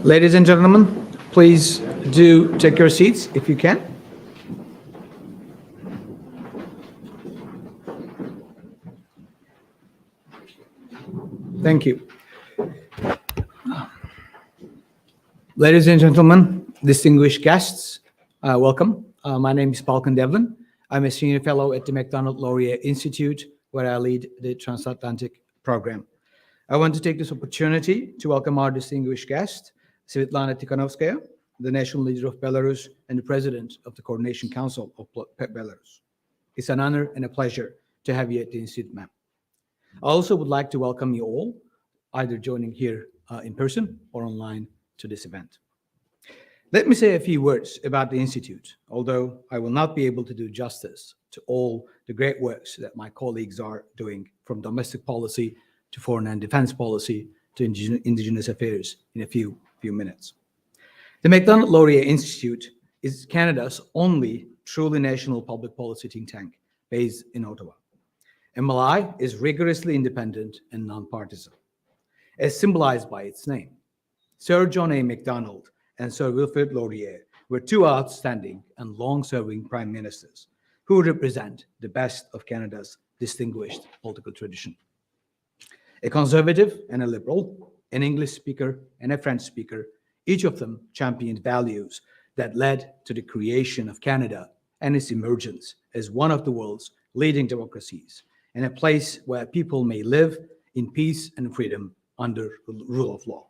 Ladies and gentlemen, please do take your seats if you can. Thank you. Ladies and gentlemen, distinguished guests, welcome. My name is Balkan Devlin. I'm a senior fellow at the Macdonald-Laurier Institute, where I lead the transatlantic program. I want to take this opportunity to welcome our distinguished guest, Sviatlana Tsikhanouskaya, the national leader of Belarus and the president of the Coordination Council of Belarus. It's an honor and a pleasure to have you at the Institute, ma'am. I also would like to welcome you all, either joining here in person or online to this event. Let me say a few words about the Institute, although I will not be able to do justice to all the great works that my colleagues are doing, from domestic policy to foreign and defense policy to indigenous affairs, in a few minutes. The Macdonald-Laurier Institute is Canada's only truly national public policy think tank based in Ottawa. MLI is rigorously independent and nonpartisan, as symbolized by its name. Sir John A. Macdonald and Sir Wilfrid Laurier were two outstanding and long-serving prime ministers who represent the best of Canada's distinguished political tradition. A conservative and a liberal, an English speaker and a French speaker, each of them championed values that led to the creation of Canada and its emergence as one of the world's leading democracies, and a place where people may live in peace and freedom under the rule of law.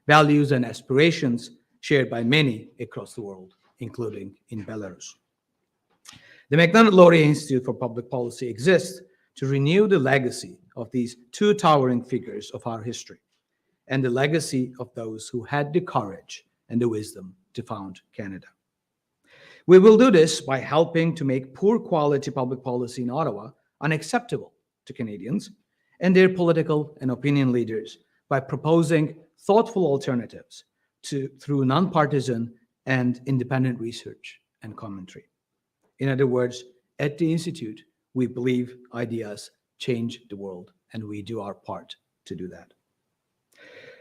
Values and aspirations shared by many across the world, including in Belarus. The Macdonald-Laurier Institute for Public Policy exists to renew the legacy of these two towering figures of our history, and the legacy of those who had the courage and the wisdom to found Canada. We will do this by helping to make poor quality public policy in Ottawa unacceptable to Canadians and their political and opinion leaders by proposing thoughtful alternatives through nonpartisan and independent research and commentary. In other words, at the Institute, we believe ideas change the world, and we do our part to do that.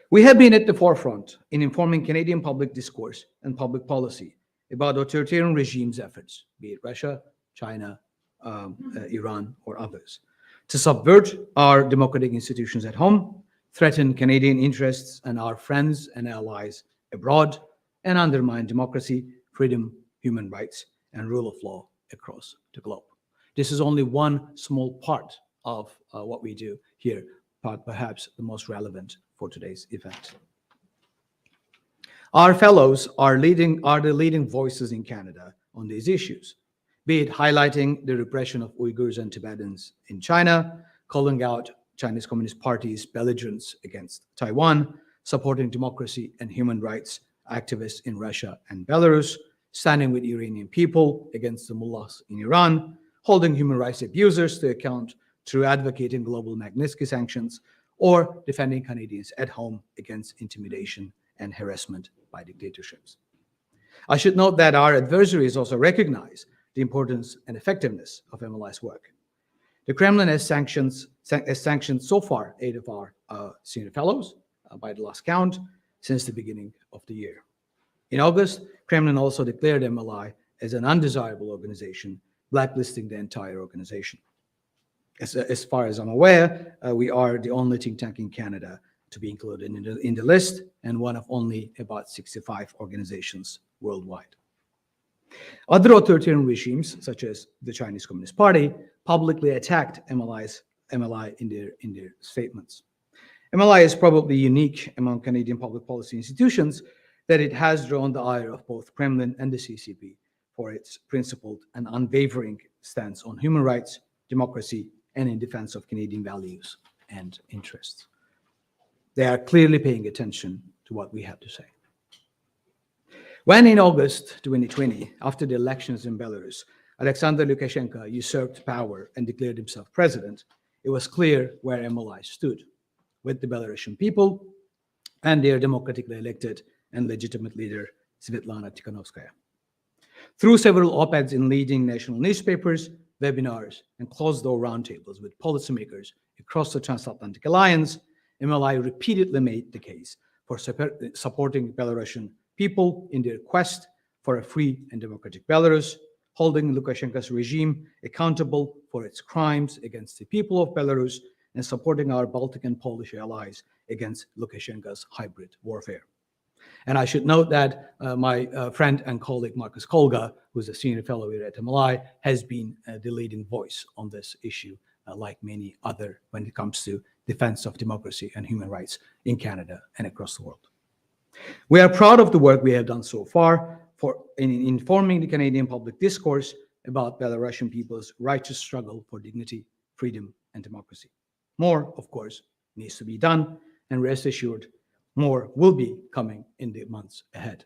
We have been at the forefront in informing Canadian public discourse and public policy about authoritarian regimes' efforts, be it Russia, China, Iran, or others, to subvert our democratic institutions at home, threaten Canadian interests and our friends and allies abroad, and undermine democracy, freedom, human rights, and rule of law across the globe. This is only one small part of what we do here, but perhaps the most relevant for today's event. Our fellows are the leading voices in Canada on these issues, be it highlighting the repression of Uyghurs and Tibetans in China, calling out Chinese Communist Party's belligerence against Taiwan, supporting democracy and human rights activists in Russia and Belarus, standing with Iranian people against the mullahs in Iran, holding human rights abusers to account through advocating global Magnitsky sanctions, or defending Canadians at home against intimidation and harassment by dictatorships. I should note that our adversaries also recognize the importance and effectiveness of MLI's work. The Kremlin has sanctioned so far 8 of our senior fellows, by the last count, since the beginning of the year. In August, Kremlin also declared MLI as an undesirable organization, blacklisting the entire organization. As far as I'm aware, we are the only think tank in Canada to be included in the list, and one of only about 65 organizations worldwide. Other authoritarian regimes, such as the Chinese Communist Party, publicly attacked MLI in their statements. MLI is probably unique among Canadian public policy institutions that it has drawn the ire of both Kremlin and the CCP for its principled and unwavering stance on human rights, democracy, and in defense of Canadian values and interests. They are clearly paying attention to what we have to say. When in August 2020, after the elections in Belarus, Alexander Lukashenko usurped power and declared himself president, it was clear where MLI stood with the Belarusian people and their democratically elected and legitimate leader, Sviatlana Tsikhanouskaya. Through several op-eds in leading national newspapers, webinars, and closed-door roundtables with policymakers across the transatlantic alliance, MLI repeatedly made the case for supporting Belarusian people in their quest for a free and democratic Belarus, holding Lukashenko's regime accountable for its crimes against the people of Belarus, and supporting our Baltic and Polish allies against Lukashenko's hybrid warfare. And I should note that my friend and colleague Marcus Kolga, who's a senior fellow here at MLI, has been the leading voice on this issue, like many other, when it comes to defense of democracy and human rights in Canada and across the world. We are proud of the work we have done so far in informing the Canadian public discourse about Belarusian people's righteous struggle for dignity, freedom, and democracy. More, of course, needs to be done, and rest assured, more will be coming in the months ahead.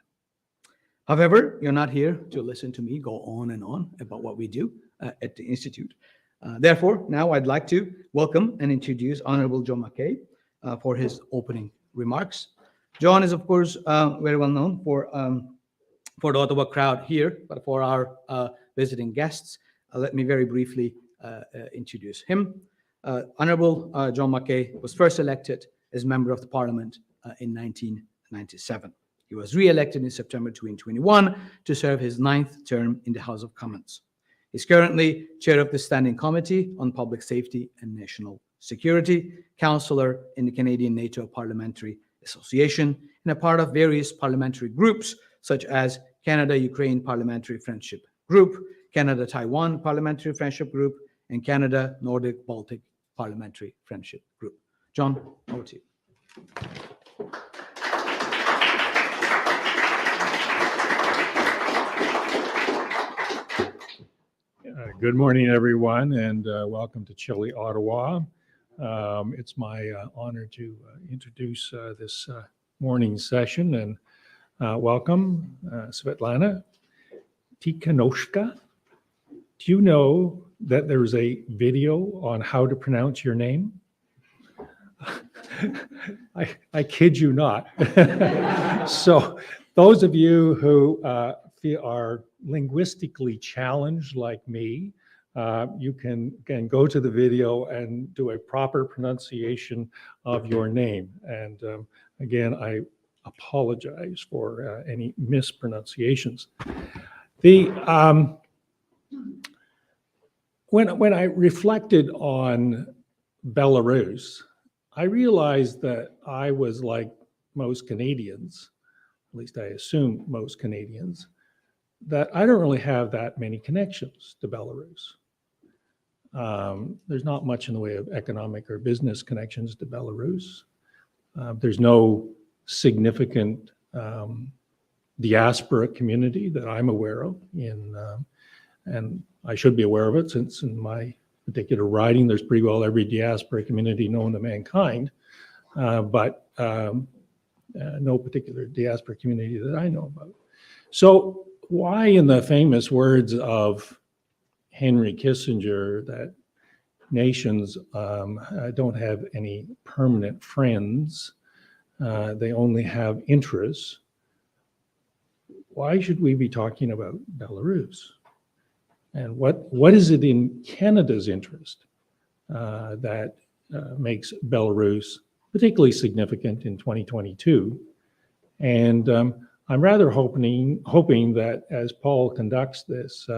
However, you're not here to listen to me go on and on about what we do at the Institute. Therefore, now I'd like to welcome and introduce Honorable John McKay for his opening remarks. John is, of course, very well known for the Ottawa crowd here, but for our visiting guests, let me very briefly introduce him. Honorable John McKay was first elected as Member of the Parliament in 1997. He was re-elected in September 2021 to serve his 9th term in the House of Commons. He's currently chair of the Standing Committee on Public Safety and National Security, councillor in the Canadian NATO Parliamentary Association, and a part of various parliamentary groups such as Canada-Ukraine Parliamentary Friendship Group, Canada-Taiwan Parliamentary Friendship Group, and Canada-Nordic-Baltic Parliamentary Friendship Group. John, over to you. Good morning, everyone, and welcome to chilly Ottawa. It's my honor to introduce this morning's session, and welcome, Sviatlana Tsikhanouskaya. Do you know that there's a video on how to pronounce your name? I kid you not. So those of you who are linguistically challenged like me, you can go to the video and do a proper pronunciation of your name. And again, I apologize for any mispronunciations. When I reflected on Belarus, I realized that I was like most Canadians, at least I assume most Canadians, that I don't really have that many connections to Belarus. There's not much in the way of economic or business connections to Belarus. There's no significant diaspora community that I'm aware of and I should be aware of it since in my particular writing, there's pretty well every diaspora community known to mankind, but no particular diaspora community that I know about. So why, in the famous words of Henry Kissinger, that nations don't have any permanent friends, they only have interests, why should we be talking about Belarus? And what is it in Canada's interest that makes Belarus particularly significant in 2022? And I'm rather hoping that as Paul conducts this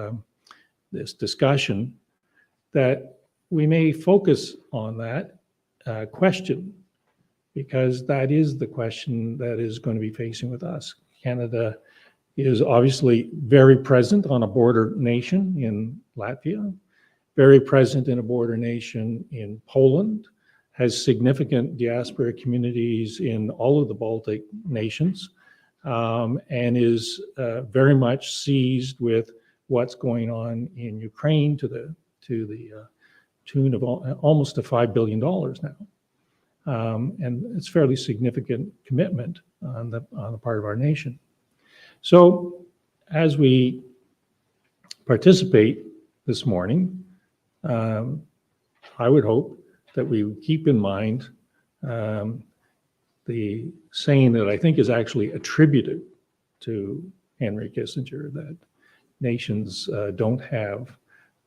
discussion, that we may focus on that question, because that is the question that is going to be facing with us. Canada is obviously very present on a border nation in Latvia, very present in a border nation in Poland, has significant diaspora communities in all of the Baltic nations, and is very much seized with what's going on in Ukraine to the tune of almost to $5 billion now. And it's fairly significant commitment on the part of our nation. So as we participate this morning, I would hope that we would keep in mind the saying that I think is actually attributed to Henry Kissinger, that nations don't have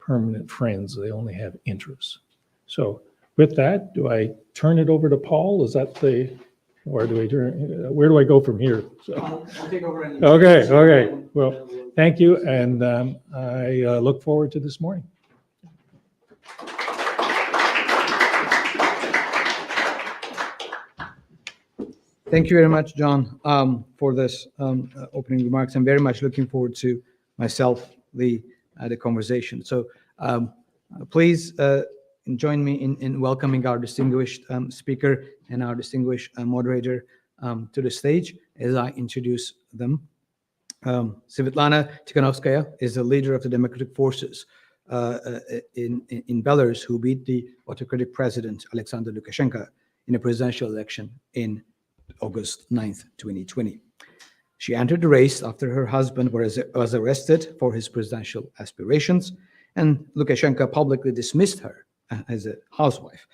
permanent friends, they only have interests. So with that, do I turn it over to Paul? Is that the Or do we turn? Where do I go from here? So. I'll take over. Okay. Well, thank you, and I look forward to this morning. Thank you very much, John, for this opening remarks. I'm very much looking forward to myself, the conversation. So please join me in welcoming our distinguished speaker and our distinguished moderator to the stage as I introduce them. Sviatlana Tsikhanouskaya is the leader of the democratic forces in Belarus who beat the autocratic president Alexander Lukashenko in a presidential election in August 9th, 2020. She entered the race after her husband was arrested for his presidential aspirations, and Lukashenko publicly dismissed her as a housewife,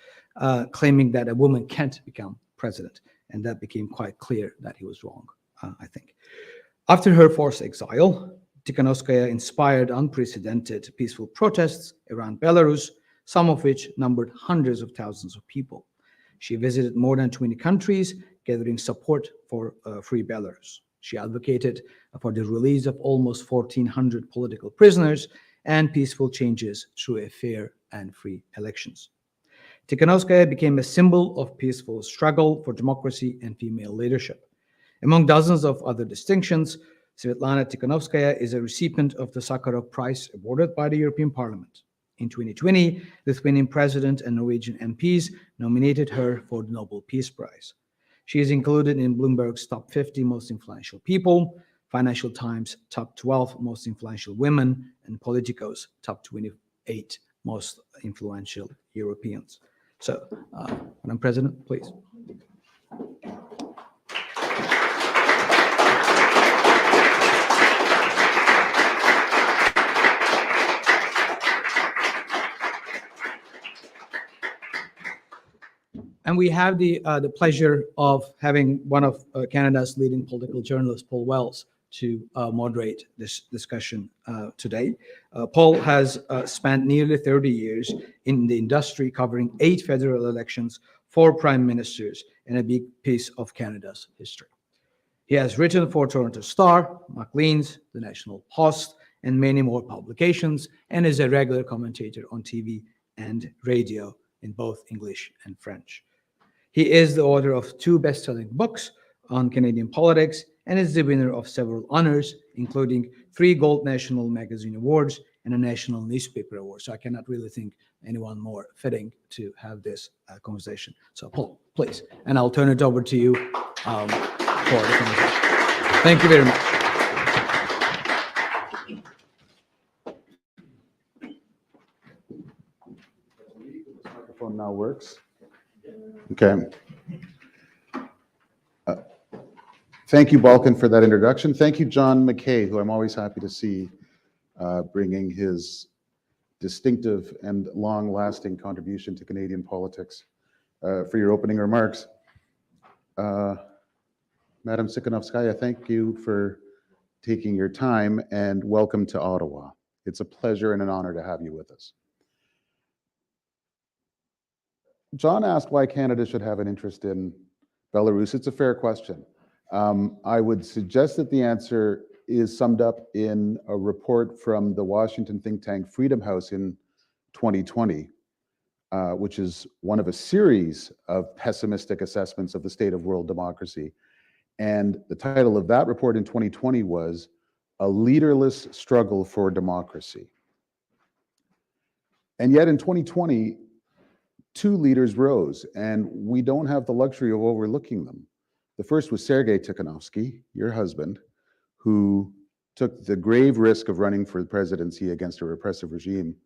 claiming that a woman can't become president. And that became quite clear that he was wrong, I think. After her forced exile, Tsikhanouskaya inspired unprecedented peaceful protests around Belarus, some of which numbered hundreds of thousands of people. She visited more than 20 countries, gathering support for free Belarus. She advocated for the release of almost 1,400 political prisoners and peaceful changes through a fair and free elections. Tsikhanouskaya became a symbol of peaceful struggle for democracy and female leadership. Among dozens of other distinctions, Sviatlana Tsikhanouskaya is a recipient of the Sakharov Prize awarded by the European Parliament. In 2020, Lithuanian President and Norwegian MPs nominated her for the Nobel Peace Prize. She is included in Bloomberg's top 50 most influential people, Financial Times' top 12 most influential women, and Politico's top 28 most influential Europeans. So, Madam President, please. And we have the pleasure of having one of Canada's leading political journalists, Paul Wells, to moderate this discussion today. Paul has spent nearly 30 years in the industry, covering 8 federal elections, 4 prime ministers, and a big piece of Canada's history. He has written for Toronto Star, Maclean's, The National Post, and many more publications, and is a regular commentator on TV and radio in both English and French. He is the author of 2 best-selling books on Canadian politics and is the winner of several honors, including 3 Gold National Magazine Awards and a National Newspaper Award. So I cannot really think anyone more fitting to have this conversation. So Paul, please. And I'll turn it over to you for the conversation. Thank you very much. This microphone now works. Okay. Thank you, Balkan, for that introduction. Thank you, John McKay, who I'm always happy to see bringing his distinctive and long-lasting contribution to Canadian politics for your opening remarks. Madam Tsikhanouskaya, thank you for taking your time and welcome to Ottawa. It's a pleasure and an honor to have you with us. John asked why Canada should have an interest in Belarus. It's a fair question. I would suggest that the answer is summed up in a report from the Washington think tank Freedom House in 2020, which is one of a series of pessimistic assessments of the state of world democracy. And the title of that report in 2020 was "A Leaderless Struggle for Democracy." And yet in 2020, 2 leaders rose, and we don't have the luxury of overlooking them. The first was Sergei Tsikhanousky, your husband, who took the grave risk of running for the presidency against a repressive regime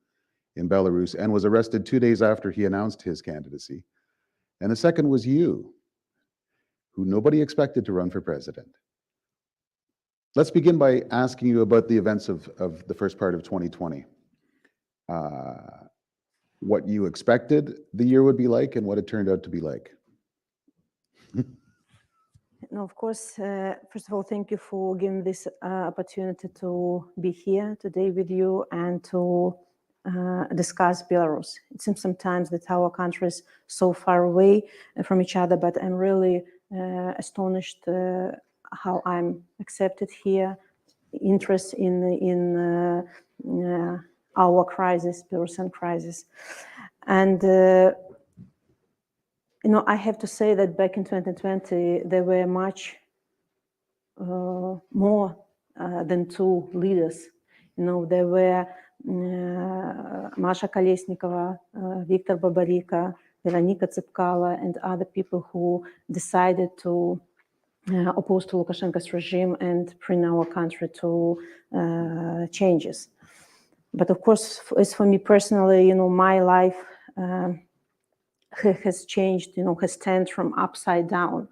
in Belarus and was arrested 2 days after he announced his candidacy. And the second was you, who nobody expected to run for president. Let's begin by asking you about the events of the first part of 2020. What you expected the year would be like and what it turned out to be like. No, of course, first of all, thank you for giving this opportunity to be here today with you and to discuss Belarus. It seems sometimes that our countries so far away from each other, but I'm really astonished how I'm accepted here, interest in our crisis, Belarusian crisis. And I have to say that back in 2020, there were much more than two leaders. There were Masha Kolesnikova, Viktor Babarika, Veronika Tsipkala, and other people who decided to oppose to Lukashenko's regime and bring our country to changes. But of course, as for me personally, my life has changed, has turned from upside down,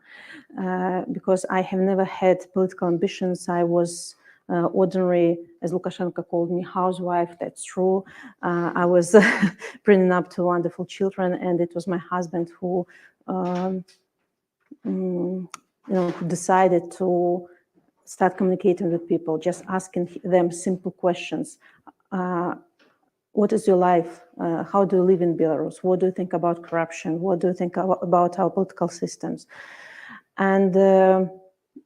because I have never had political ambitions. I was ordinary, as Lukashenko called me, housewife. That's true. I was bringing up two wonderful children, and it was my husband who decided to start communicating with people, just asking them simple questions. What is your life? How do you live in Belarus? What do you think about corruption? What do you think about our political systems? And,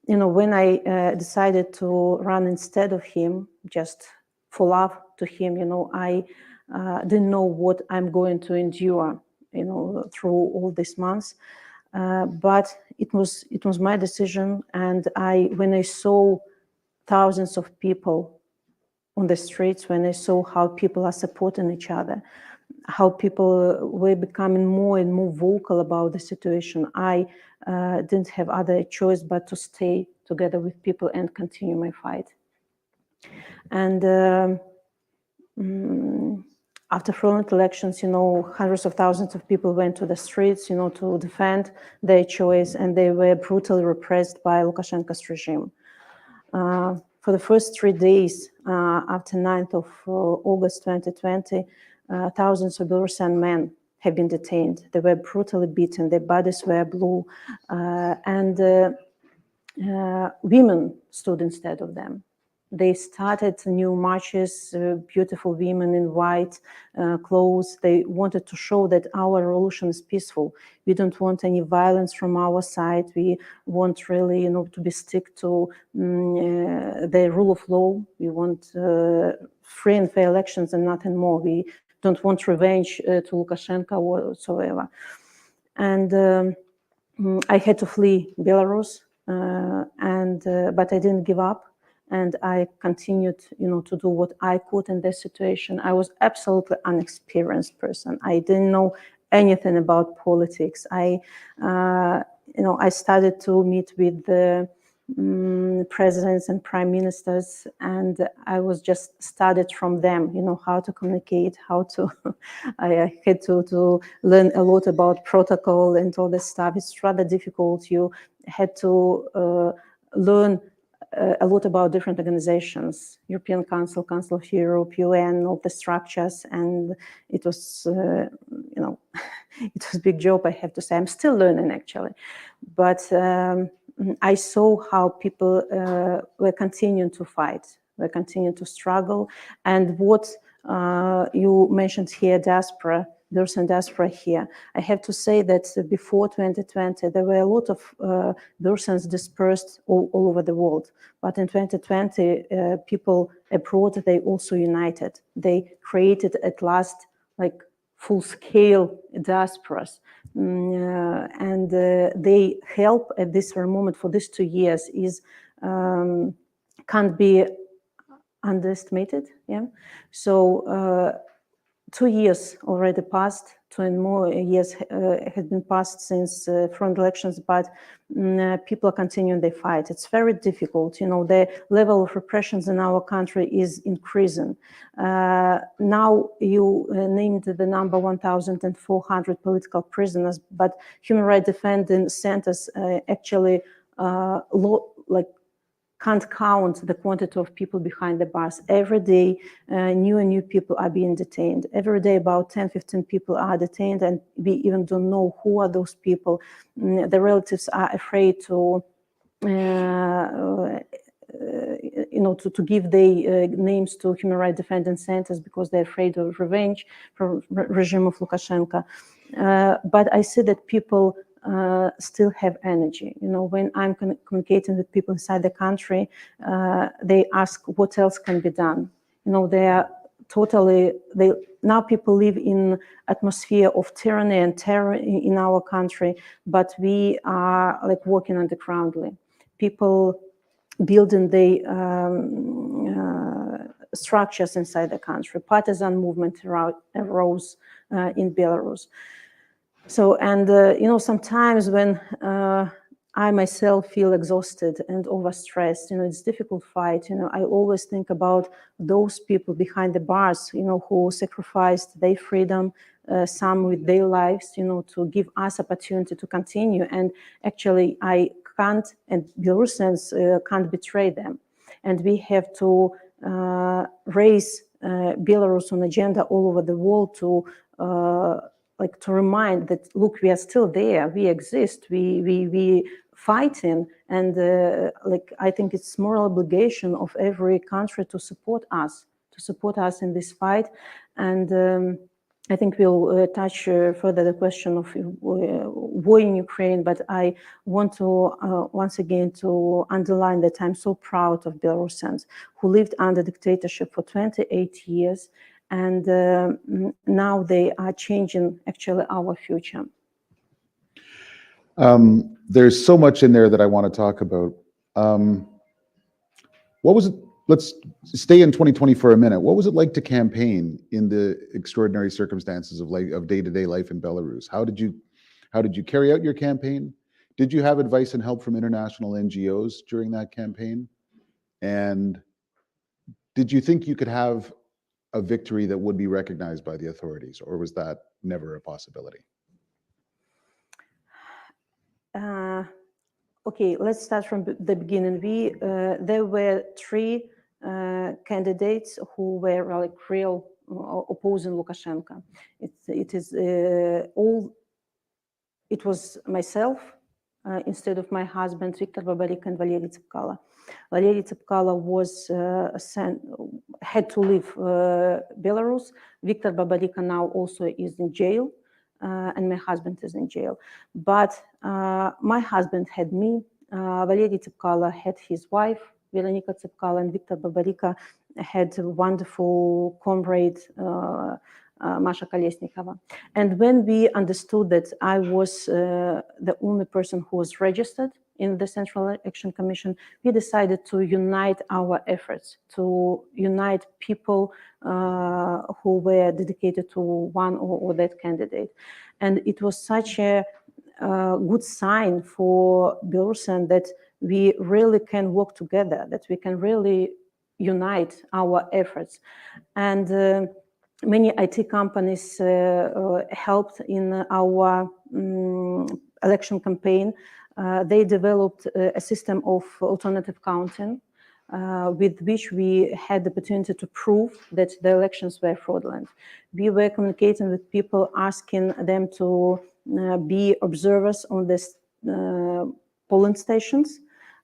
when I decided to run instead of him, just for love to him, I didn't know what I'm going to endure, through all these months. But it was my decision. And when I saw thousands of people on the streets, when I saw how people are supporting each other, how people were becoming more and more vocal about the situation, I didn't have other choice but to stay together with people and continue my fight. And after fraudulent elections, hundreds of thousands of people went to the streets, to defend their choice, and they were brutally repressed by Lukashenko's regime. For the first 3 days after 9th of August 2020, thousands of Belarusian men have been detained. They were brutally beaten, their bodies were blue, and women stood instead of them. They started new marches, beautiful women in white clothes. They wanted to show that our revolution is peaceful. We don't want any violence from our side. We want really, to be stick to the rule of law. We want free and fair elections and nothing more. We don't want revenge to Lukashenko whatsoever. And I had to flee Belarus, but I didn't give up. And I continued, to do what I could in this situation. I was absolutely unexperienced person. I didn't know anything about politics. I started to meet with the presidents and prime ministers, and I was just studied from them, how to communicate, how to. I had to learn a lot about protocol and all this stuff. It's rather difficult. You had to learn a lot about different organizations, European Council, Council of Europe, UN, all the structures, and it was, it was a big job, I have to say. I'm still learning, actually. But I saw how people were continuing to fight, were continuing to struggle. And what you mentioned here, diaspora, Belarusian diaspora here. I have to say that before 2020, there were a lot of Belarusians dispersed all over the world. But in 2020, people abroad, they also united. They created at last full-scale diasporas. And they help at this very moment for these 2 years is can't be underestimated. Yeah. So 2 years already passed, 2 and more years have been passed since front elections, but people are continuing their fight. It's very difficult. The level of repressions in our country is increasing. Now you named the number 1,400 political prisoners, but human rights defending centers actually can't count the quantity of people behind the bars. Every day, new and new people are being detained. Every day, about 10, 15 people are detained, and we even don't know who are those people. The relatives are afraid to give their names to human rights defending centers because they're afraid of revenge from regime of Lukashenko. But I see that people still have energy. When I'm communicating with people inside the country, they ask what else can be done. They are now people live in atmosphere of tyranny and terror in our country, but we are like working undergroundly. People building the structures inside the country. Partisan movement arose in Belarus. So, and sometimes when I myself feel exhausted and overstressed, it's a difficult fight. I always think about those people behind the bars, who sacrificed their freedom, some with their lives, to give us opportunity to continue. And actually, I can't, and Belarusians can't betray them. And we have to raise Belarus on agenda all over the world to remind that, look, we are still there, we exist, we fighting, and I think it's moral obligation of every country to support us in this fight. And I think we'll touch further the question of war in Ukraine, but I want to once again to underline that I'm so proud of Belarusians who lived under dictatorship for 28 years, and now they are changing actually our future. There's so much in there that I want to talk about. What was it? Let's stay in 2020 for a minute. What was it like to campaign in the extraordinary circumstances of day-to-day life in Belarus? How did you carry out your campaign? Did you have advice and help from international NGOs during that campaign? And did you think you could have a victory that would be recognized by the authorities, or was that never a possibility? Okay, let's start from the beginning. There were three candidates who were like real opposing Lukashenko. It was myself instead of my husband Viktor Babarika and Valery Tsipkalo. Valery Tsipkalo had to leave Belarus. Viktor Babarika now also is in jail, and my husband is in jail. But my husband had me. Valery Tsipkalo had his wife, Veronika Tsipkalo, and Viktor Babarika had a wonderful comrade, Masha Kolesnikova. And when we understood that I was the only person who was registered in the Central Election Commission, we decided to unite our efforts, to unite people who were dedicated to one or that candidate. And it was such a good sign for Belarusian that we really can work together, that we can really unite our efforts. And many IT companies helped in our election campaign. They developed a system of alternative counting with which we had the opportunity to prove that the elections were fraudulent. We were communicating with people, asking them to be observers on this polling stations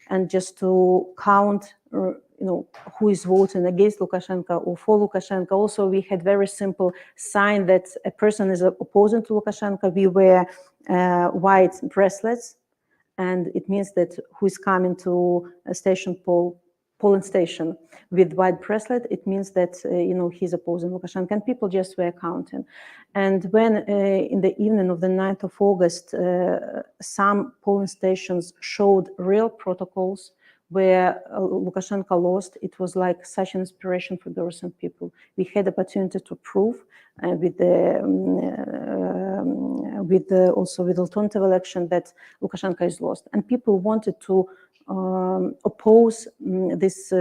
and just to count who is voting against Lukashenko or for Lukashenko. Also, we had very simple sign that a person is opposing to Lukashenko. We wear white bracelets, and it means that who is coming to a polling station with white bracelet, it means that he's opposing Lukashenko, and people just were counting. And when in the evening of the 9th of August, some polling stations showed real protocols where Lukashenko lost, it was like such an inspiration for Belarusian people. We had the opportunity to prove also with alternative election that Lukashenko is lost, and people wanted to oppose this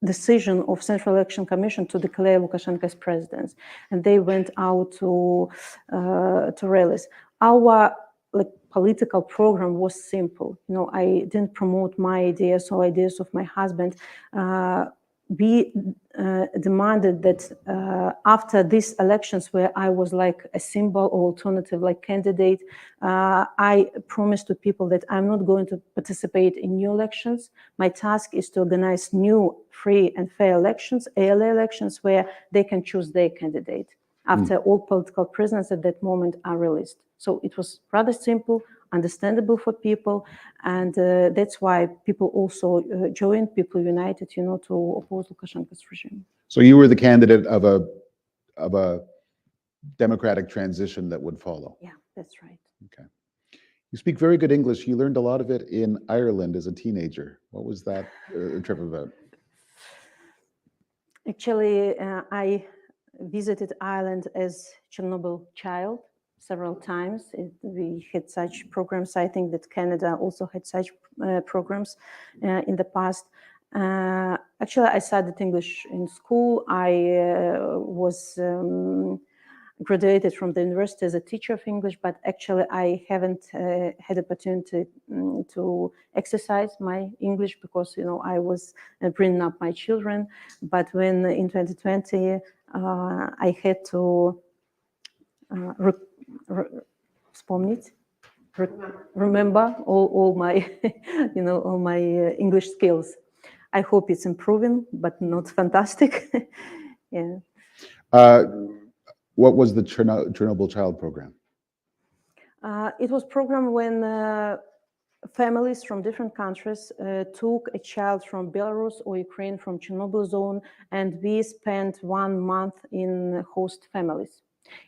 decision of Central Election Commission to declare Lukashenko as president, and they went out to rallies. Our political program was simple. I didn't promote my ideas or ideas of my husband. We demanded that after these elections, where I was like a symbol or alternative candidate, I promised to people that I'm not going to participate in new elections. My task is to organize new, free and fair elections, ALA elections, where they can choose their candidate after all political prisoners at that moment are released. So it was rather simple, understandable for people, and that's why people also joined, people united, to oppose Lukashenko's regime. So you were the candidate of a democratic transition that would follow. Yeah, that's right. Okay. You speak very good English. You learned a lot of it in Ireland as a teenager. What was that trip about? Actually, I visited Ireland as Chernobyl child several times. We had such programs. I think that Canada also had such programs in the past. Actually, I studied English in school. I was graduated from the university as a teacher of English, but actually I haven't had opportunity to exercise my English because I was bringing up my children. But when in 2020 I had to remember all my all my English skills. I hope it's improving, but not fantastic. Yeah. What was the Chernobyl Child Program? It was a program when families from different countries took a child from Belarus or Ukraine from Chernobyl zone, and we spent 1 month in host families.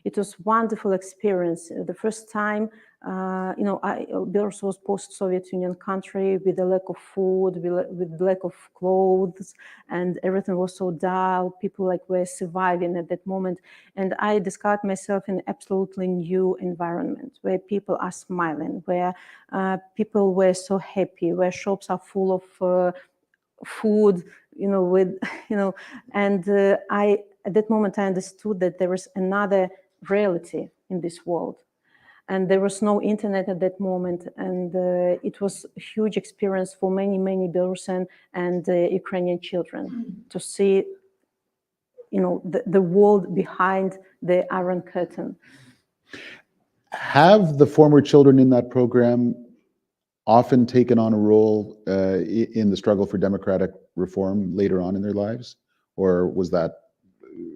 It was a wonderful experience. The first time, Belarus was post-Soviet Union country with a lack of food, with lack of clothes, and everything was so dull. People were surviving at that moment. And I discovered myself in an absolutely new environment where people are smiling, where people were so happy, where shops are full of food, and at that moment I understood that there was another reality in this world. And there was no internet at that moment, and it was a huge experience for many Belarusian and Ukrainian children to see, the world behind the Iron Curtain. Have the former children in that program often taken on a role in the struggle for democratic reform later on in their lives, or was that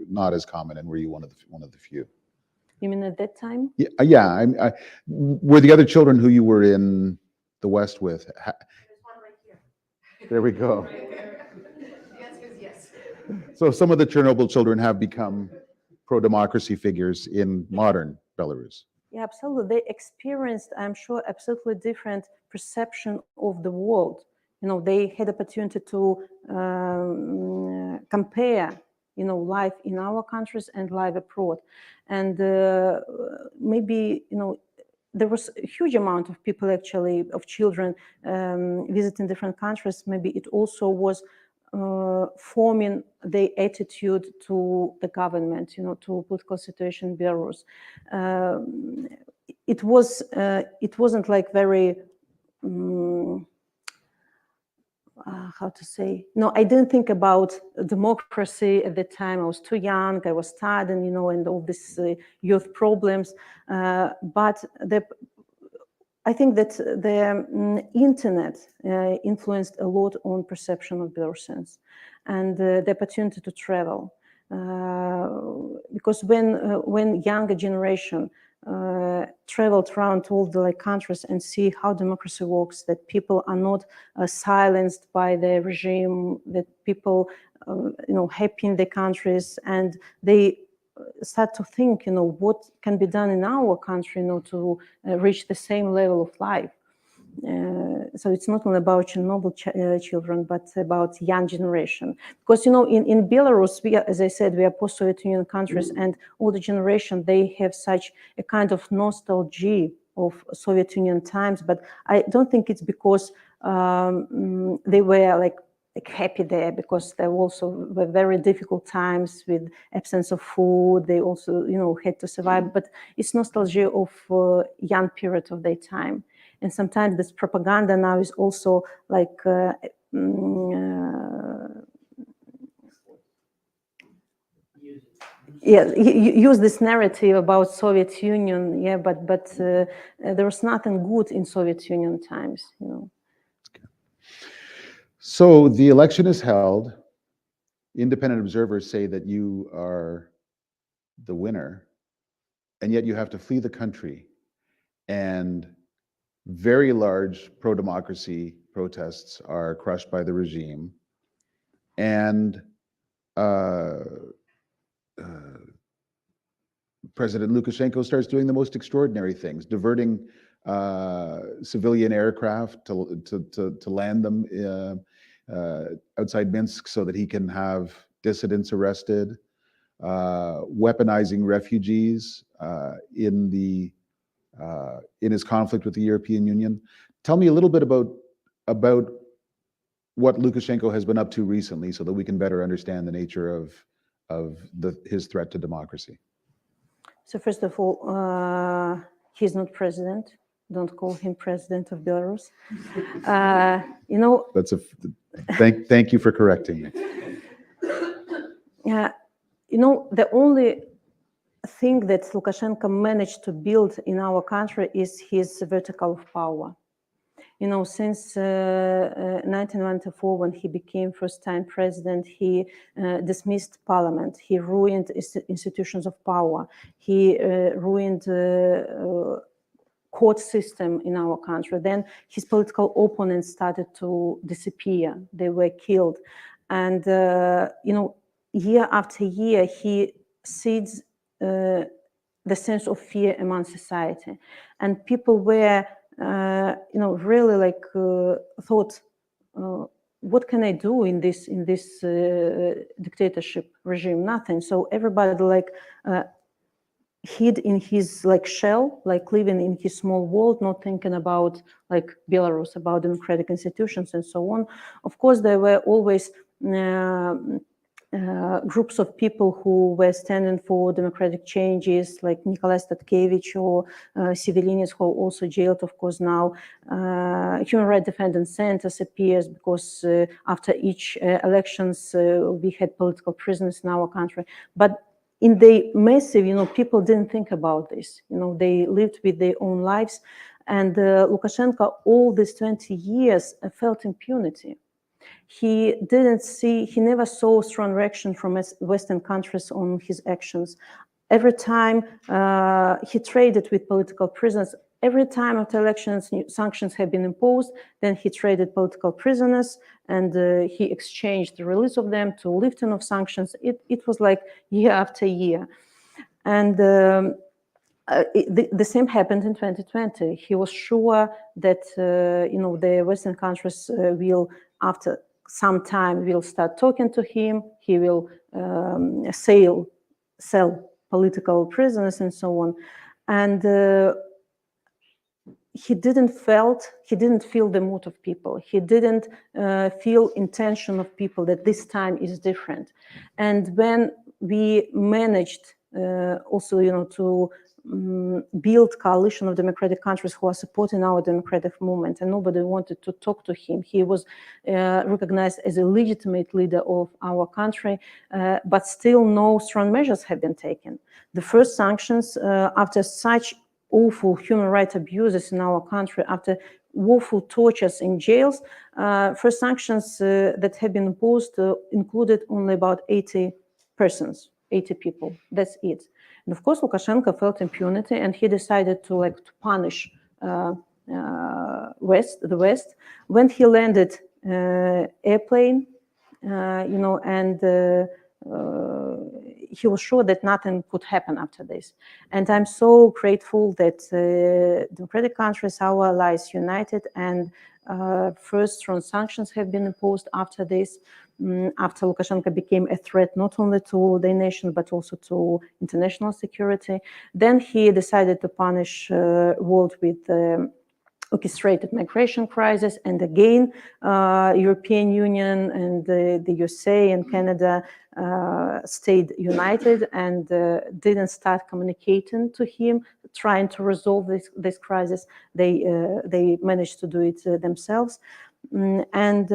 not as common? And were you one of the few? You mean at that time? Yeah. Were the other children who you were in the West with? There's one right here. There we go. The answer is yes. So some of the Chernobyl children have become pro-democracy figures in modern Belarus. Yeah, absolutely. They experienced, I'm sure, absolutely different perception of the world. They had opportunity to compare, life in our countries and life abroad. And maybe, there was a huge amount of people, actually, of children visiting different countries. Maybe it also was forming their attitude to the government, to political situation in Belarus. It wasn't very, how to say? No, I didn't think about democracy at the time. I was too young. I was studying, and all these youth problems. But I think that the internet influenced a lot on perception of Belarusians and the opportunity to travel. Because when younger generation traveled around all the countries and see how democracy works, that people are not silenced by the regime, that people happy in their countries, and they start to think, what can be done in our country, to reach the same level of life. So it's not only about Chernobyl children, but about young generation. Because, in Belarus, as I said, we are post-Soviet Union countries, and all the generation, they have such a kind of nostalgia of Soviet Union times. But I don't think it's because they were happy there, because there also were very difficult times with absence of food. They also, had to survive. But it's nostalgia of young period of their time. And sometimes this propaganda now is also use this narrative about Soviet Union. Yeah, but there was nothing good in Soviet Union times. So the election is held. Independent observers say that you are the winner, and yet you have to flee the country. and very large pro-democracy protests are crushed by the regime, and President Lukashenko starts doing the most extraordinary things, diverting civilian aircraft to land them outside Minsk so that he can have dissidents arrested, weaponizing refugees in his conflict with the European Union. Tell me a little bit about what Lukashenko has been up to recently, so that we can better understand the nature of his threat to democracy. So first of all, he's not president. Don't call him president of Belarus. You know. That's thank you for correcting me. You know, the only thing that Lukashenko managed to build in our country is his vertical of power. You know, since 1994, when he became first-time president, he dismissed parliament. He ruined institutions of power. He ruined court system in our country. Then his political opponents started to disappear. They were killed. And, you know, year after year, he seeds the sense of fear among society. And people were you know, really like thought, what can I do in this dictatorship regime? Nothing. So everybody like hid in his like shell, like living in his small world, not thinking about like Belarus, about democratic institutions and so on. Of course, there were always groups of people who were standing for democratic changes, like Nikolai Statkevich or civilians who are also jailed. Of course, now human rights defenders centers appears because after each elections we had political prisoners in our country. But in the massive, you know, people didn't think about this. You know, they lived with their own lives, and Lukashenko all these 20 years felt impunity. He never saw strong reaction from Western countries on his actions. Every time he traded with political prisoners, every time after elections sanctions have been imposed, then he traded political prisoners and he exchanged the release of them to lifting of sanctions. It was like year after year. And the same happened in 2020. He was sure that you know, the Western countries will, after some time, will start talking to him. He will sell political prisoners and so on. And he didn't feel the mood of people. He didn't feel intention of people that this time is different. And when we managed also, you know, to build coalition of democratic countries who are supporting our democratic movement, and nobody wanted to talk to him. He was recognized as a legitimate leader of our country, but still no strong measures have been taken. The first sanctions after such awful human rights abuses in our country, after woeful tortures in jails, first sanctions that have been imposed included only about 80 persons, 80 people. That's it. And of course, Lukashenko felt impunity, and he decided to punish the West. When he landed airplane, you know, and he was sure that nothing could happen after this. And I'm so grateful that democratic countries, our allies, united, and first strong sanctions have been imposed after this. After Lukashenko became a threat not only to the nation but also to international security, then he decided to punish world with orchestrated migration crisis. And again, European Union and the USA and Canada stayed united and didn't start communicating to him, trying to resolve this crisis. They managed to do it themselves. And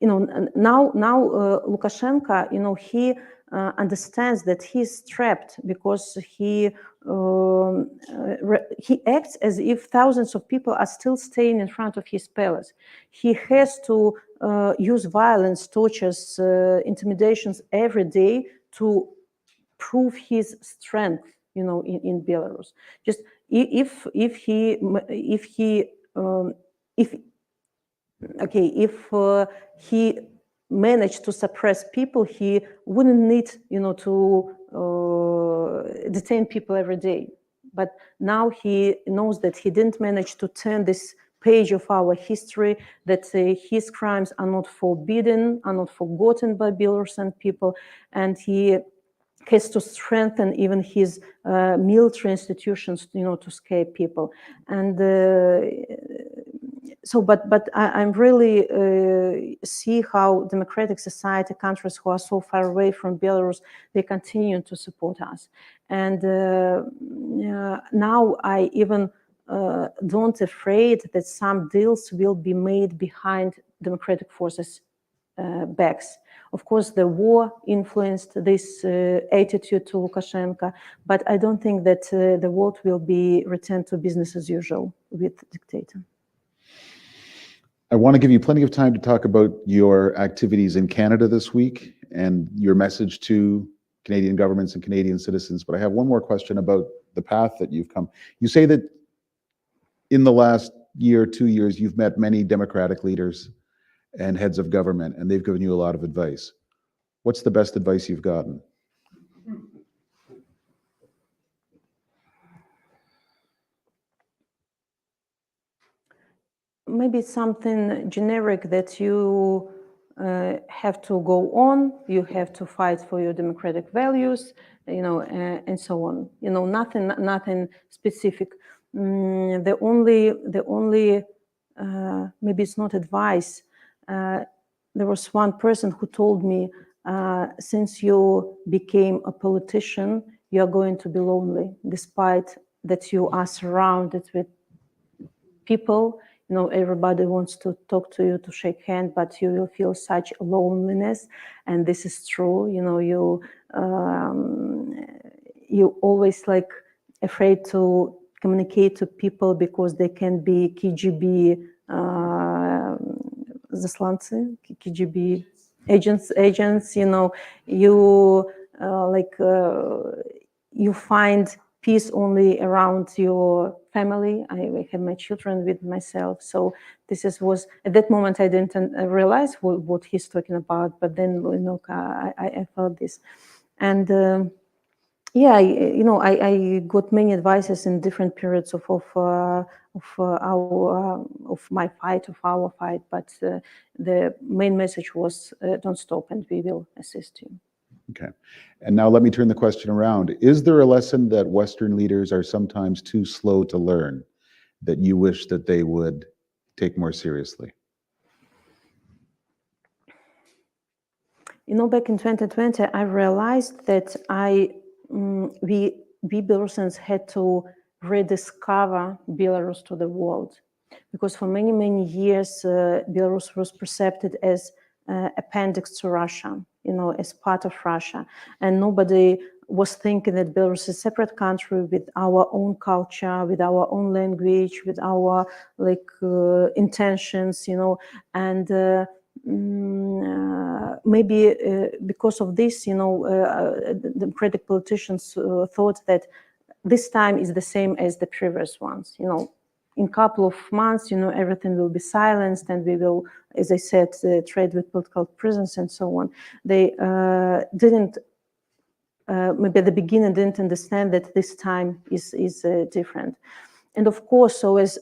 you know, now Lukashenko, you know, he understands that he's trapped because he acts as if thousands of people are still staying in front of his palace. He has to use violence, tortures, intimidations every day to prove his strength, in Belarus. Just if he managed to suppress people, he wouldn't need, to detain people every day. But now he knows that he didn't manage to turn this page of our history, that his crimes are not forbidden, are not forgotten by Belarusian people, and he has to strengthen even his military institutions, to scare people. And but I'm really see how democratic society, countries who are so far away from Belarus, they continue to support us. And now I even don't afraid that some deals will be made behind democratic forces' backs. Of course, the war influenced this attitude to Lukashenko, but I don't think that the world will be returned to business as usual with the dictator. I want to give you plenty of time to talk about your activities in Canada this week and your message to Canadian governments and Canadian citizens, but I have one more question about the path that you've come. You say that in the last year, 2 years, you've met many democratic leaders and heads of government, and they've given you a lot of advice. What's the best advice you've gotten? Maybe something generic that you have to go on, you have to fight for your democratic values, and so on. Nothing specific. The only maybe it's not advice. There was one person who told me, since you became a politician, you are going to be lonely, despite that you are surrounded with people. Everybody wants to talk to you, to shake hands, but you will feel such loneliness, and this is true. You always afraid to communicate to people because they can be KGB zaslanцы, KGB agents. You find peace only around your family. I have my children with myself, so was at that moment I didn't realize what he's talking about, but then I felt this, and I got many advices in different periods of our fight, but the main message was don't stop and we will assist you. Okay. And now let me turn the question around. Is there a lesson that Western leaders are sometimes too slow to learn that you wish that they would take more seriously? Back in 2020, I realized that we Belarusians had to rediscover Belarus to the world, because for many, many years, Belarus was perceived as appendix to Russia, as part of Russia. And nobody was thinking that Belarus is a separate country with our own culture, with our own language, with our intentions, and maybe because of this, democratic politicians thought that this time is the same as the previous ones. In a couple of months, everything will be silenced, and we will, as I said, trade with political prisoners and so on. They didn't, maybe at the beginning, didn't understand that this time is different. And of course, so as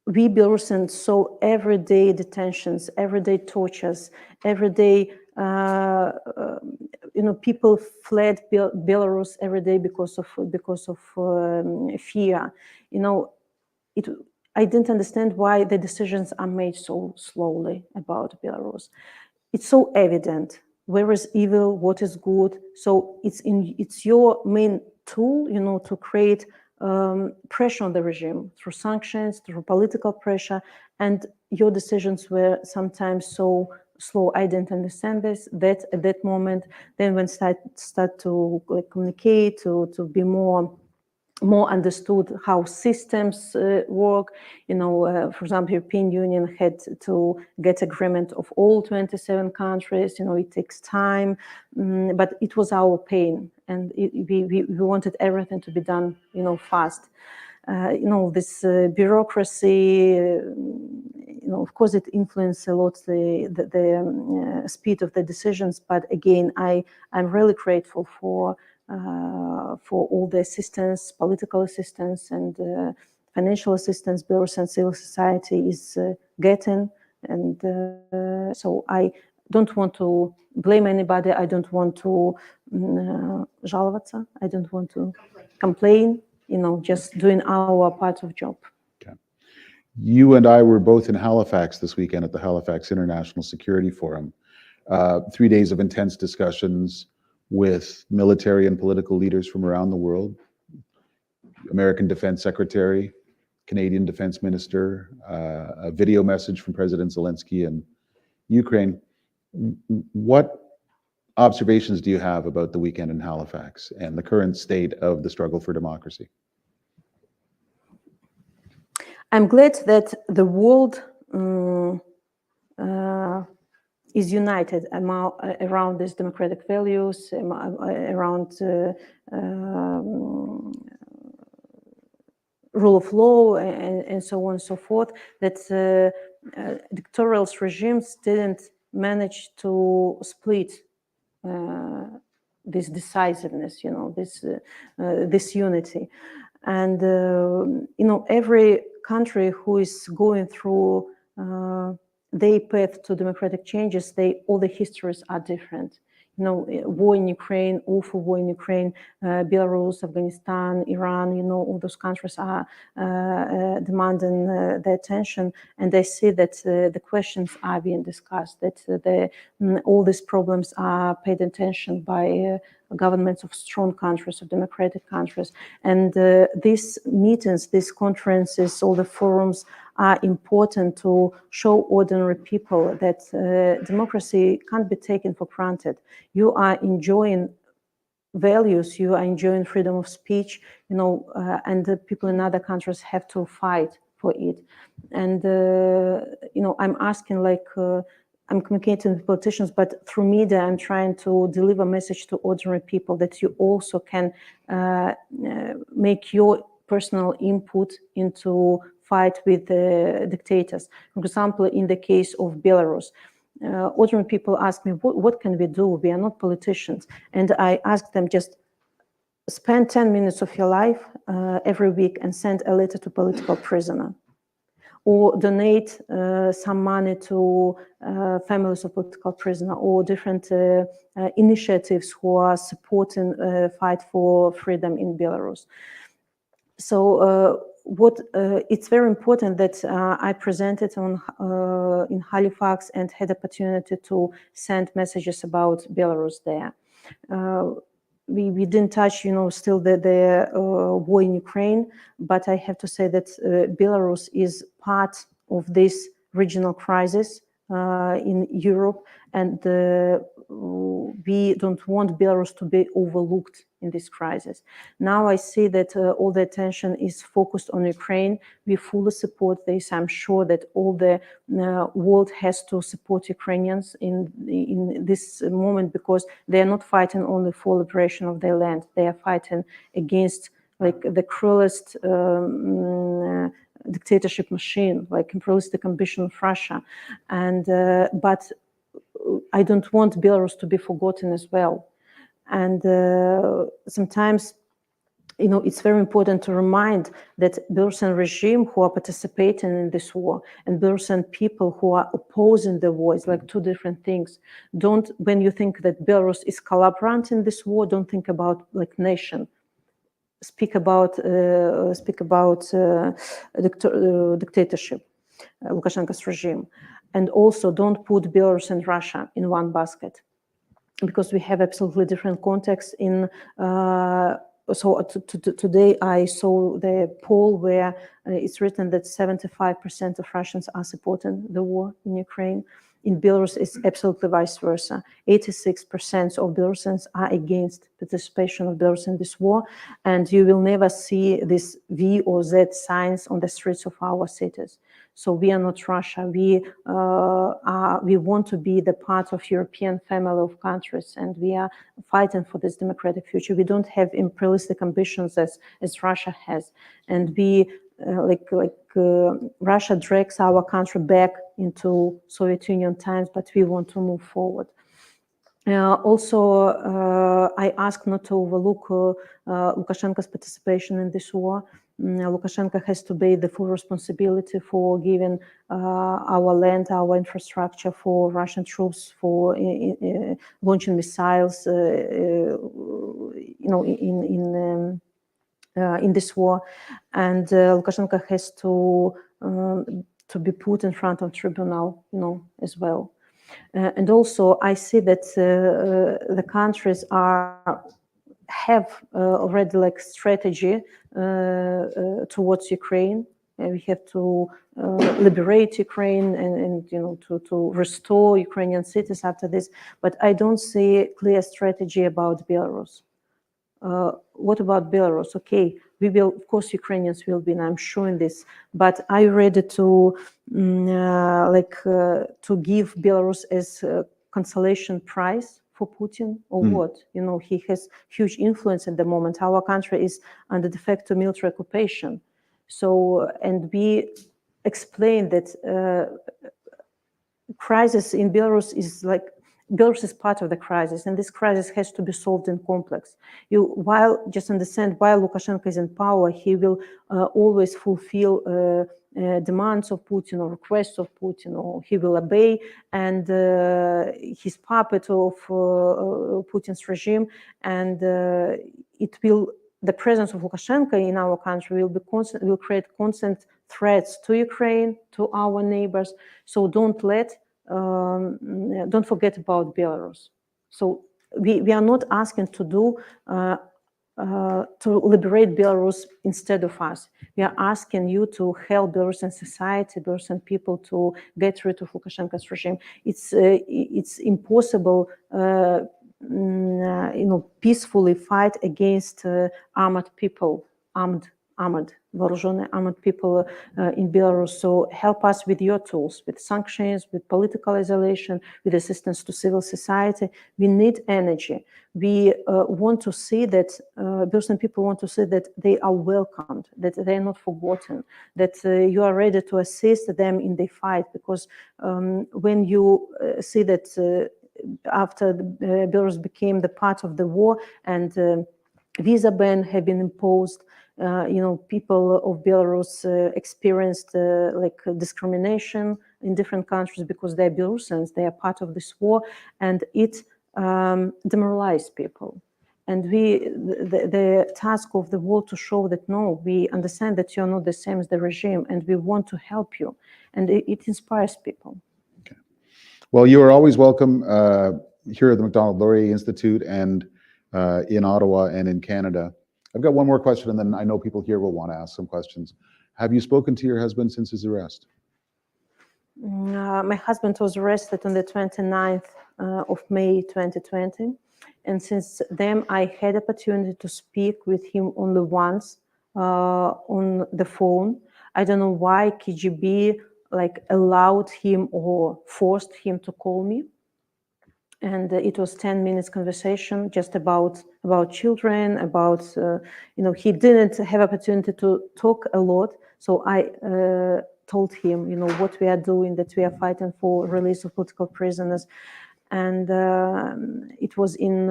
we Belarusians saw everyday detentions, everyday tortures, everyday, people fled Belarus every day because of fear. I didn't understand why the decisions are made so slowly about Belarus. It's so evident where is evil, what is good. So it's your main tool, to create pressure on the regime through sanctions, through political pressure, and your decisions were sometimes so slow. I didn't understand that at that moment. Then when start to communicate, to be more more understood how systems work. For example, European Union had to get agreement of all 27 countries. It takes time, but it was our pain, and we wanted everything to be done, fast. This bureaucracy, of course, it influenced a lot the speed of the decisions. But again, I'm really grateful for all the assistance, political assistance, and financial assistance Belarusian civil society is getting. And so I don't want to blame anybody. I don't want to жаловаться. I don't want to complain. Just doing our part of job. Okay. You and I were both in Halifax this weekend at the Halifax International Security Forum. 3 days of intense discussions with military and political leaders from around the world. American Defense Secretary, Canadian Defense Minister, a video message from President Zelensky in Ukraine. What observations do you have about the weekend in Halifax and the current state of the struggle for democracy? I'm glad that the world is united around these democratic values, around rule of law, and so on and so forth, that dictatorial regimes didn't manage to split this decisiveness, this unity. And, every country who is going through their path to democratic changes, all the histories are different. War in Ukraine, awful war in Ukraine, Belarus, Afghanistan, Iran, all those countries are demanding the attention. And I see that the questions are being discussed, that all these problems are paid attention by governments of strong countries, of democratic countries. And these meetings, these conferences, all the forums are important to show ordinary people that democracy can't be taken for granted. You are enjoying values, you are enjoying freedom of speech, and the people in other countries have to fight for it. And, I'm asking, I'm communicating with politicians, but through media, I'm trying to deliver a message to ordinary people that you also can make your personal input into fight with the dictators. For example, in the case of Belarus, ordinary people ask me, what can we do? We are not politicians. And I ask them, just spend 10 minutes of your life every week and send a letter to political prisoner, or donate some money to families of political prisoner, or different initiatives who are supporting fight for freedom in Belarus. So it's very important that I presented in Halifax and had opportunity to send messages about Belarus there. We didn't touch, still the war in Ukraine, but I have to say that Belarus is part of this regional crisis in Europe, and we don't want Belarus to be overlooked in this crisis. Now I see that all the attention is focused on Ukraine. We fully support this. I'm sure that all the world has to support Ukrainians in this moment, because they are not fighting only for liberation of their land. They are fighting against the cruelest dictatorship machine, like imperialistic ambition of Russia. And but I don't want Belarus to be forgotten as well. And sometimes, it's very important to remind that Belarusian regime who are participating in this war and Belarusian people who are opposing the war is like two different things. When you think that Belarus is collaborating in this war, don't think about nation. Speak about dictatorship, Lukashenko's regime. And also don't put Belarus and Russia in one basket, because we have absolutely different contexts. Today I saw the poll where it's written that 75% of Russians are supporting the war in Ukraine. in Belarus, it's absolutely vice versa. 86% of Belarusians are against participation of Belarus in this war, and you will never see this V or Z signs on the streets of our cities. So we are not Russia. We want to be the part of European family of countries, and we are fighting for this democratic future. We don't have imperialistic ambitions as Russia has, and we Russia drags our country back into Soviet Union times, but we want to move forward. Also, I ask not to overlook Lukashenko's participation in this war. Lukashenko has to bear the full responsibility for giving our land, our infrastructure for Russian troops, for launching missiles, in this war, and Lukashenko has to be put in front of tribunal, as well. And also, I see that the countries have already like strategy towards Ukraine. We have to liberate Ukraine and to restore Ukrainian cities after this. But I don't see a clear strategy about Belarus. What about Belarus? Okay, we will, of course, Ukrainians will win. I'm showing this, but are you ready to to give Belarus as a consolation prize for Putin, or what? He has huge influence at the moment. Our country is under de facto military occupation. So, and we explained that crisis in Belarus is like, Belarus is part of the crisis, and this crisis has to be solved in complex. Just understand, while Lukashenko is in power, he will always fulfill demands of Putin or requests of Putin, or he will obey, and he's puppet of Putin's regime, and the presence of Lukashenko in our country will create constant threats to Ukraine, to our neighbors. So don't forget about Belarus. So we are not asking to liberate Belarus instead of us. We are asking you to help Belarusian society, Belarusian people to get rid of Lukashenko's regime. It's impossible, peacefully fight against armed people, вооруженные armed people in Belarus. So help us with your tools, with sanctions, with political isolation, with assistance to civil society. We need energy. We want to see that Belarusian people want to see that they are welcomed, that they are not forgotten, that you are ready to assist them in the fight. Because when you see that after Belarus became the part of the war and visa ban have been imposed, people of Belarus experienced discrimination in different countries because they're Belarusians, they are part of this war, and it demoralized people. And the task of the war to show that, no, we understand that you're not the same as the regime, and we want to help you. And it inspires people. Okay. Well, you are always welcome here at the Macdonald-Laurier Institute and in Ottawa and in Canada. I've got one more question, and then I know people here will want to ask some questions. Have you spoken to your husband since his arrest? My husband was arrested on the 29th of May 2020. And since then, I had opportunity to speak with him only once on the phone. I don't know why KGB allowed him or forced him to call me. And it was 10 minutes conversation just about children, about, he didn't have opportunity to talk a lot. So I told him, what we are doing, that we are fighting for release of political prisoners. And it was in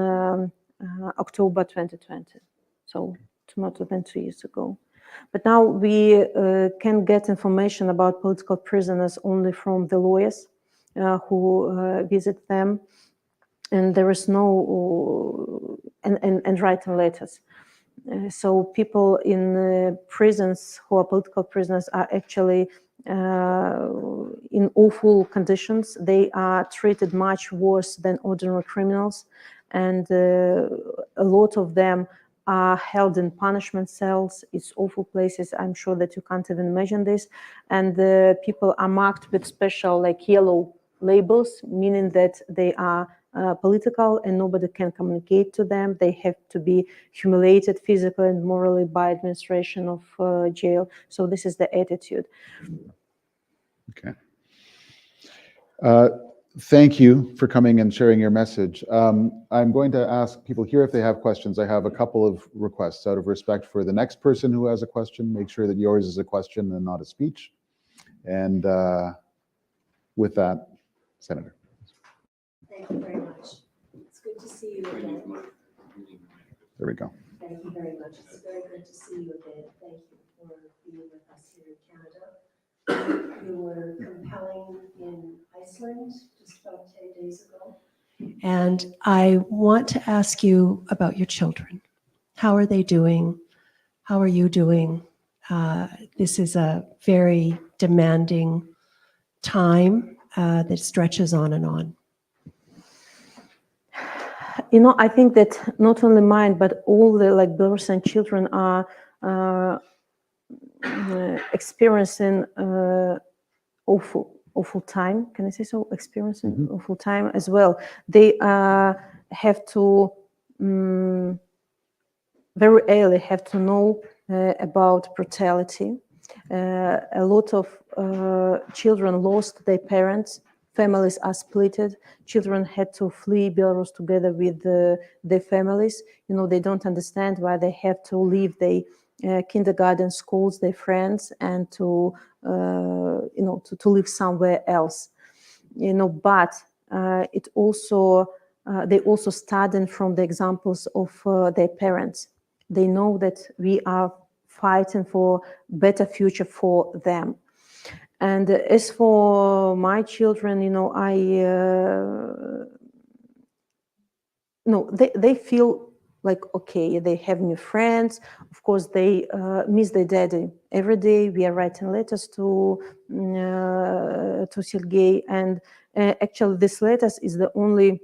October 2020. So it's not even 2 years ago. But now we can get information about political prisoners only from the lawyers who visit them. And there is no, and writing letters. So people in prisons who are political prisoners are actually in awful conditions. They are treated much worse than ordinary criminals. And a lot of them are held in punishment cells. It's awful places. I'm sure that you can't even imagine this. And people are marked with special yellow labels, meaning that they are political and nobody can communicate to them. They have to be humiliated physically and morally by administration of jail. So this is the attitude. Okay. Thank you for coming and sharing your message. I'm going to ask people here if they have questions. I have a couple of requests out of respect for the next person who has a question. Make sure that yours is a question and not a speech. And with that, Senator. Thank you very much. It's good to see you again. There we go. Thank you very much. It's very good to see you again. Thank you for being with us here in Canada. You were compelling in Iceland just about 10 days ago. And I want to ask you about your children. How are they doing? How are you doing? This is a very demanding time that stretches on and on. You know, I think that not only mine, but all the Belarusian children are experiencing awful time. Can I say so? Experiencing awful time as well. They have to very early have to know about brutality. A lot of children lost their parents. Families are splitted. Children had to flee Belarus together with their families. You know, they don't understand why they have to leave their kindergarten schools, their friends, and to live somewhere else. You know, but it also they also study from the examples of their parents. They know that we are fighting for better future for them. And as for my children, you know, they feel like, okay, they have new friends. Of course, they miss their daddy every day. We are writing letters to Sergei, and actually, this letters is the only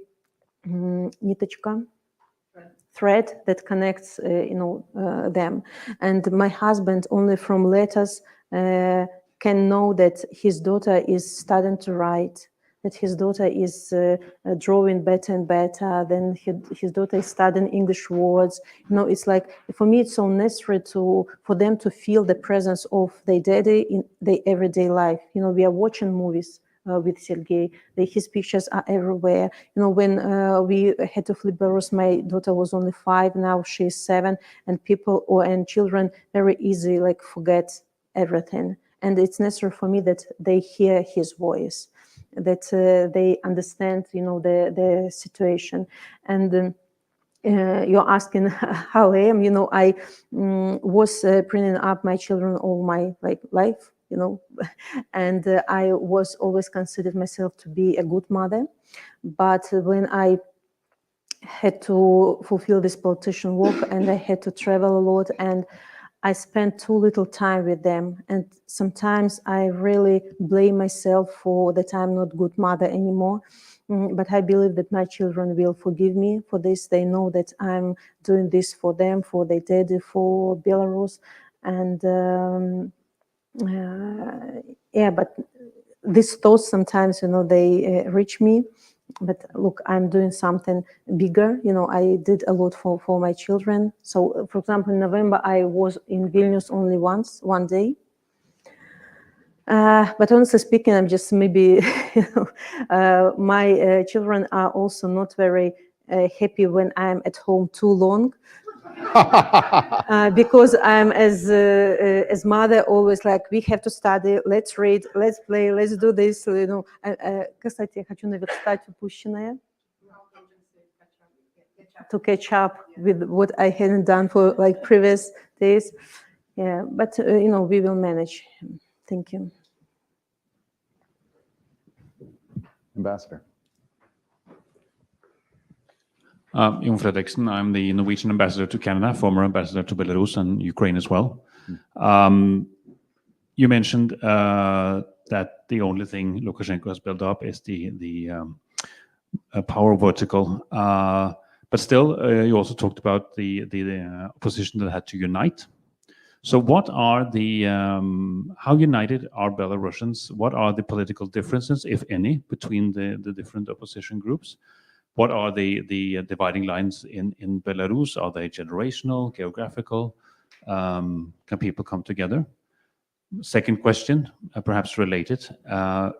thread that connects, them. And my husband only from letters can know that his daughter is starting to write, that his daughter is drawing better and better, then his daughter is studying English words. You know, it's like, for me, it's so necessary for them to feel the presence of their daddy in their everyday life. You know, we are watching movies with Sergei. His pictures are everywhere. You know, when we had to flee Belarus, my daughter was only 5, now she's 7, and children very easy forget everything. And it's necessary for me that they hear his voice, that they understand, you know, the situation. And you're asking how I am. You know, I was bringing up my children all my life, you know, and I was always considered myself to be a good mother. But when I had to fulfill this politician work and I had to travel a lot, and I spent too little time with them, and sometimes I really blame myself for that I'm not good mother anymore. But I believe that my children will forgive me for this. They know that I'm doing this for them, for their daddy, for Belarus. And but these thoughts sometimes, you know, they reach me. But look, I'm doing something bigger. You know, I did a lot for my children. So, for example, in November, I was in Vilnius only one day. But honestly speaking, I'm just maybe, my children are also not very happy when I'm at home too long. Because I'm as mother always we have to study, let's read, let's play, let's do this, you know. Кстати, я хочу наверстать упущенное, to catch up with what I hadn't done for previous days. Yeah, but you know, we will manage. Thank you. Ambassador. Jon Fredriksen, I'm the Norwegian ambassador to Canada, former ambassador to Belarus and Ukraine as well. You mentioned that the only thing Lukashenko has built up is the power vertical. But still, you also talked about the opposition that had to unite. So what are the, how united are Belarusians? What are the political differences, if any, between the different opposition groups? What are the dividing lines in Belarus? Are they generational, geographical? Can people come together? Second question, perhaps related,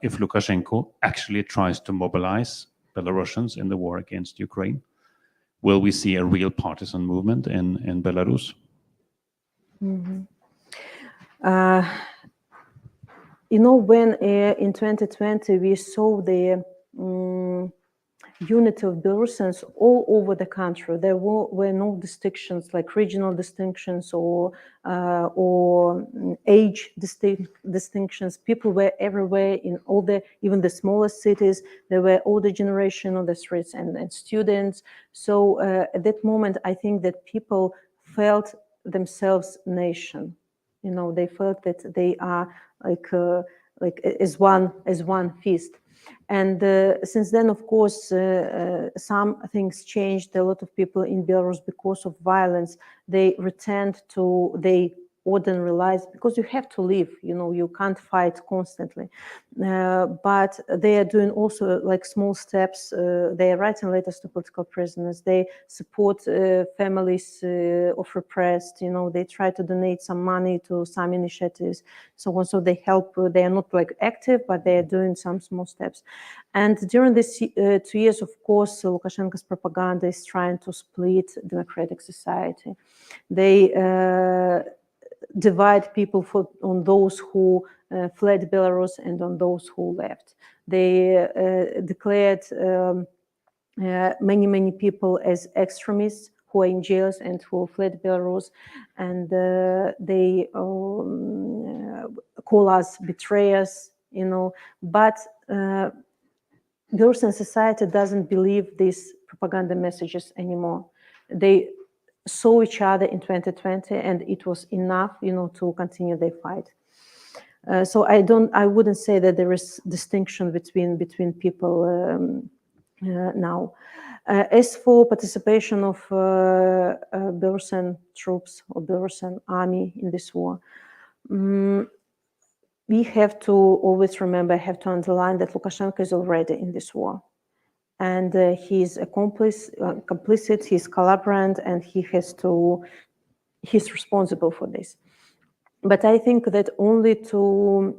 if Lukashenko actually tries to mobilize Belarusians in the war against Ukraine, will we see a real partisan movement in Belarus? You know, when in 2020 we saw the unity of Belarusians all over the country, there were no distinctions like regional distinctions or age distinctions. People were everywhere in all even the smallest cities. There were older generation on the streets and students. So at that moment, I think that people felt themselves nation. You know, they felt that they are like as one fist. And since then, of course, some things changed. A lot of people in Belarus, because of violence, they returned to their ordinary lives, because you have to live, you know, you can't fight constantly. But they are doing also like small steps. They are writing letters to political prisoners. They support families of repressed, you know, they try to donate some money to some initiatives. So also they help, they are not like active, but they are doing some small steps. And during these 2 years, of course, Lukashenko's propaganda is trying to split democratic society. They divide people on those who fled Belarus and on those who left. They declared many people as extremists who are in jails and who fled Belarus, and they call us betrayers, you know. But Belarusian society doesn't believe these propaganda messages anymore. They saw each other in 2020, and it was enough, you know, to continue their fight. So I wouldn't say that there is distinction between people now. As for participation of Belarusian troops or Belarusian army in this war, we have to always remember, have to underline that Lukashenko is already in this war. And he's complicit, he's collaborant, and he's responsible for this. But I think that only to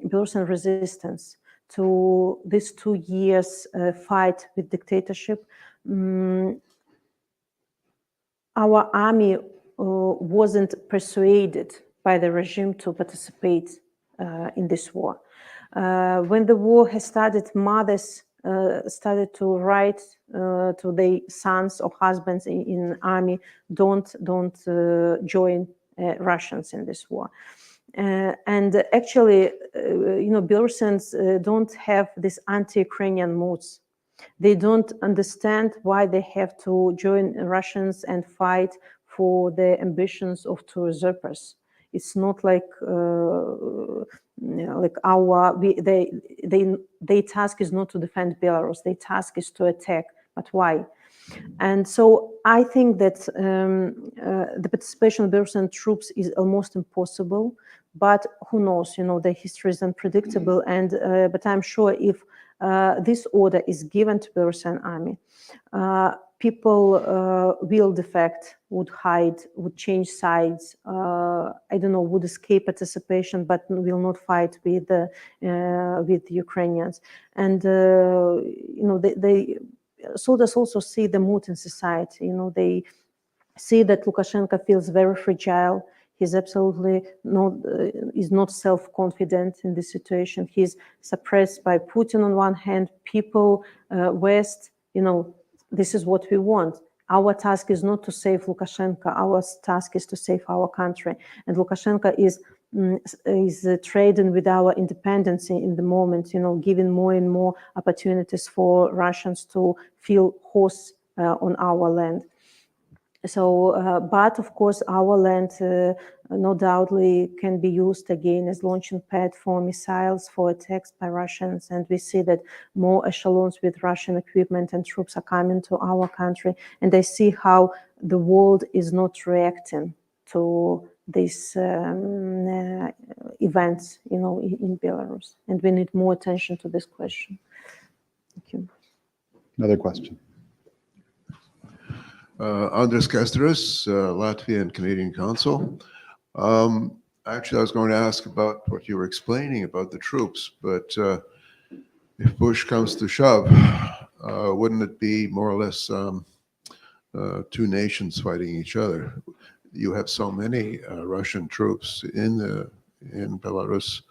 Belarusian resistance to these 2 years fight with dictatorship, our army wasn't persuaded by the regime to participate in this war. When the war has started, mothers started to write to their sons or husbands in army, don't join Russians in this war. And actually, you know, Belarusians don't have these anti-Ukrainian moods. They don't understand why they have to join Russians and fight for the ambitions of two usurpers. It's not like like their task is not to defend Belarus. Their task is to attack. But why? And so I think that the participation of Belarusian troops is almost impossible. But who knows? You know, the history is unpredictable. And but I'm sure if this order is given to Belarusian army, people will defect, would hide, would change sides. I don't know, would escape participation, but will not fight with the Ukrainians. And you know, they soldiers also see the mood in society. You know, they see that Lukashenko feels very fragile. He's absolutely not self-confident in this situation. He's suppressed by Putin on one hand. People, West, you know, this is what we want. Our task is not to save Lukashenko. Our task is to save our country. And Lukashenko is trading with our independence in the moment, you know, giving more and more opportunities for Russians to feel host on our land. So, but of course, our land no doubtly can be used again as launching pad for missiles for attacks by Russians. And we see that more echelons with Russian equipment and troops are coming to our country. And I see how the world is not reacting to these events, in Belarus. And we need more attention to this question. Thank you. Another question. Andres Casteras, Latvian Canadian Council. Actually, I was going to ask about what you were explaining about the troops, but if push comes to shove, wouldn't it be more or less two nations fighting each other? You have so many Russian troops in Belarus.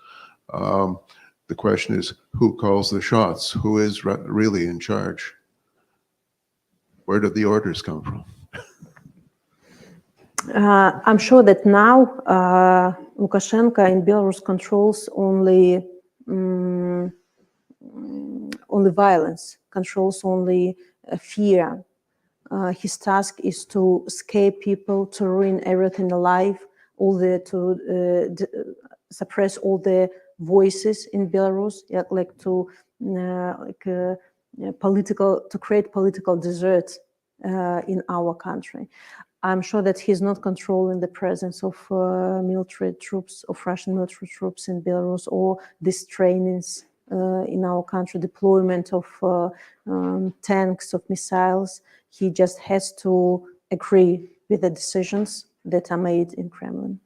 The question is, who calls the shots? Who is really in charge? Where do the orders come from? I'm sure that now Lukashenko in Belarus controls only violence, controls only fear. His task is to scare people, to ruin everything alive, to suppress all the voices in Belarus, to create political desert in our country. I'm sure that he's not controlling the presence of military troops, of Russian military troops in Belarus, or these trainings in our country, deployment of tanks, of missiles. He just has to agree with the decisions that are made in Kremlin.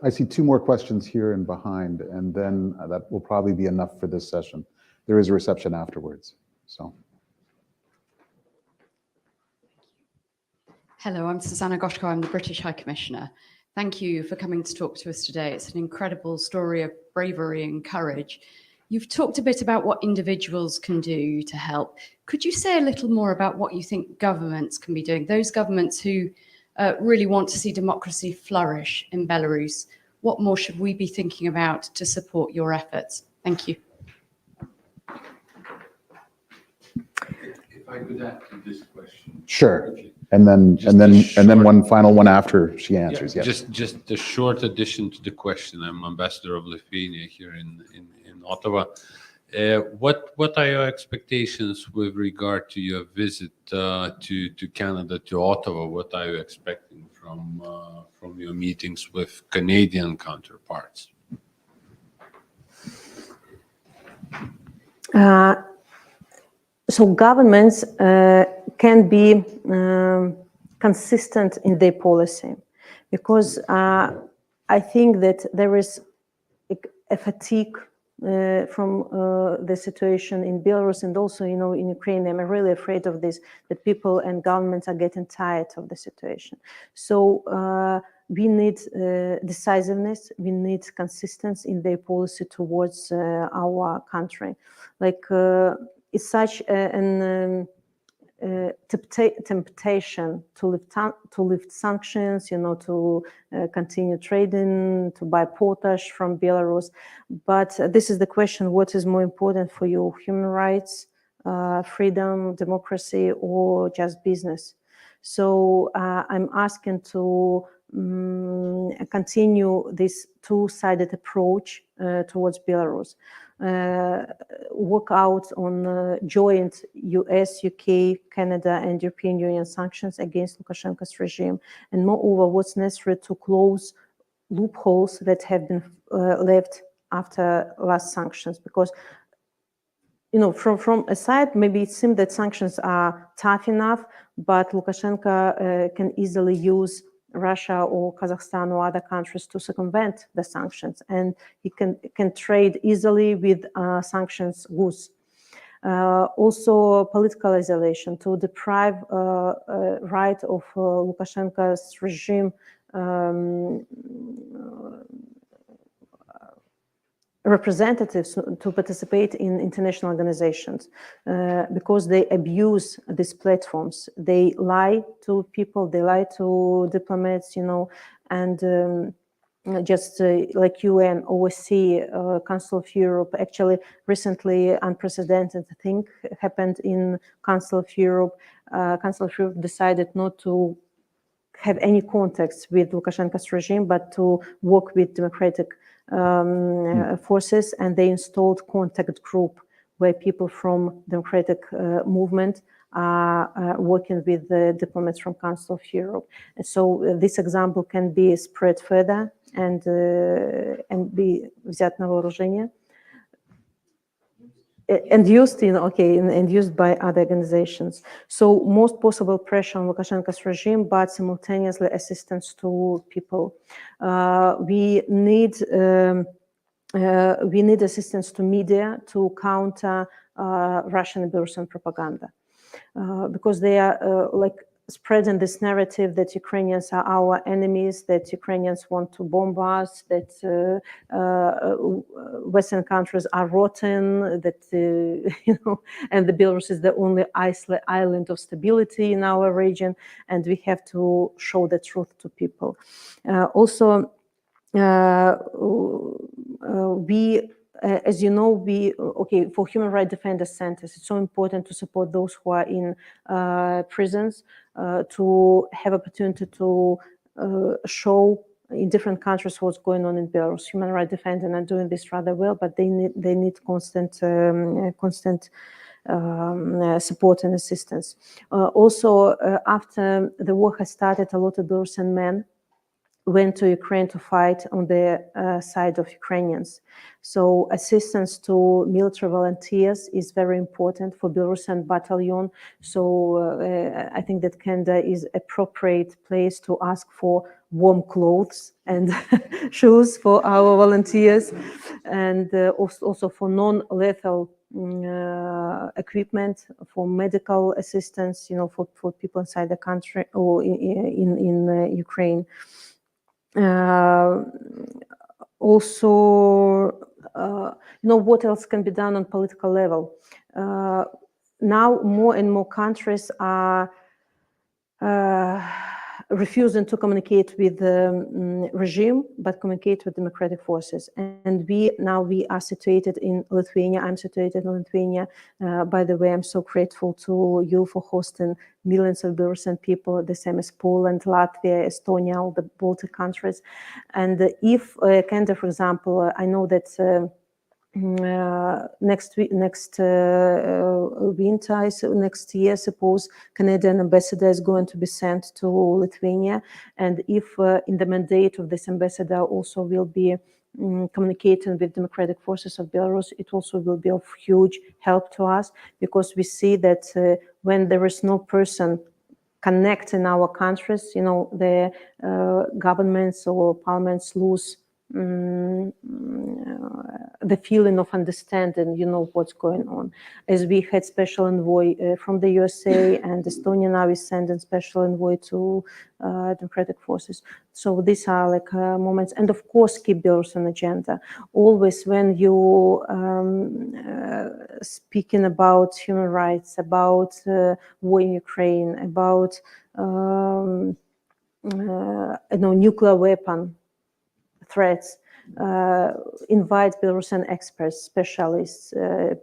I see two more questions here and behind, and then that will probably be enough for this session. There is a reception afterwards, so. Hello, I'm Susanna Goshko. I'm the British High Commissioner. Thank you for coming to talk to us today. It's an incredible story of bravery and courage. You've talked a bit about what individuals can do to help. Could you say a little more about what you think governments can be doing? Those governments who really want to see democracy flourish in Belarus. What more should we be thinking about to support your efforts? Thank you. If I could add to this question. Sure. Okay. And then one final one after she answers. Yeah, Yes. just a short addition to the question. I'm ambassador of Lithuania here in Ottawa. What are your expectations with regard to your visit to Canada, to Ottawa? What are you expecting from your meetings with Canadian counterparts? So governments can be consistent in their policy, because I think that there is a fatigue from the situation in Belarus and also, in Ukraine. I'm really afraid of this, that people and governments are getting tired of the situation. So we need decisiveness, we need consistency in their policy towards our country. It's such an temptation to lift sanctions, to continue trading, to buy potash from Belarus. But this is the question: what is more important for you, human rights, freedom, democracy, or just business? So I'm asking to continue this two-sided approach towards Belarus. Work out on joint US, UK, Canada, and European Union sanctions against Lukashenko's regime, and moreover, what's necessary to close loopholes that have been left after last sanctions. Because, from a side, maybe it seems that sanctions are tough enough, but Lukashenko can easily use Russia or Kazakhstan or other countries to circumvent the sanctions, and he can trade easily with sanctions goods. Also, political isolation, to deprive right of Lukashenko's regime representatives to participate in international organizations, because they abuse these platforms. They lie to people, they lie to diplomats, and just like UN, OSCE, Council of Europe. Actually, recently, unprecedented thing happened in Council of Europe. Council of Europe decided not to have any contacts with Lukashenko's regime, but to work with democratic forces, and they installed contact group where people from democratic movement are working with the diplomats from Council of Europe. And so this example can be spread further and be взят на вооружение. And used and used by other organizations. So most possible pressure on Lukashenko's regime, but simultaneously assistance to people. We need assistance to media to counter Russian and Belarusian propaganda, because they are spreading this narrative that Ukrainians are our enemies, that Ukrainians want to bomb us, that Western countries are rotten, that and the Belarus is the only island of stability in our region, and we have to show the truth to people. Also, we. As you know, for human rights defender centers, it's so important to support those who are in prisons, to have opportunity to show in different countries what's going on in Belarus. Human rights defenders are doing this rather well, but they need constant support and assistance. Also, after the war has started, a lot of Belarusian men went to Ukraine to fight on the side of Ukrainians. So assistance to military volunteers is very important for Belarusian battalion. So I think that Canada is appropriate place to ask for warm clothes and shoes for our volunteers, and also for non-lethal equipment, for medical assistance, for people inside the country or in Ukraine. Also, what else can be done on political level? Now, more and more countries are refusing to communicate with the regime, but communicate with democratic forces. And we are situated in Lithuania. I'm situated in Lithuania. By the way, I'm so grateful to you for hosting millions of Belarusian people, the same as Poland, Latvia, Estonia, all the Baltic countries. And if Canada, for example, I know that next winter, next year, I suppose, Canadian ambassador is going to be sent to Lithuania. And if in the mandate of this ambassador also will be communicating with democratic forces of Belarus, it also will be of huge help to us, because we see that when there is no person connecting our countries, the governments or parliaments lose the feeling of understanding, what's going on. As we had special envoy from the USA, and Estonia now is sending special envoy to democratic forces. So these are moments, and of course keep Belarusian agenda. Always when you speaking about human rights, about war in Ukraine, about nuclear weapon threats, invite Belarusian experts, specialists,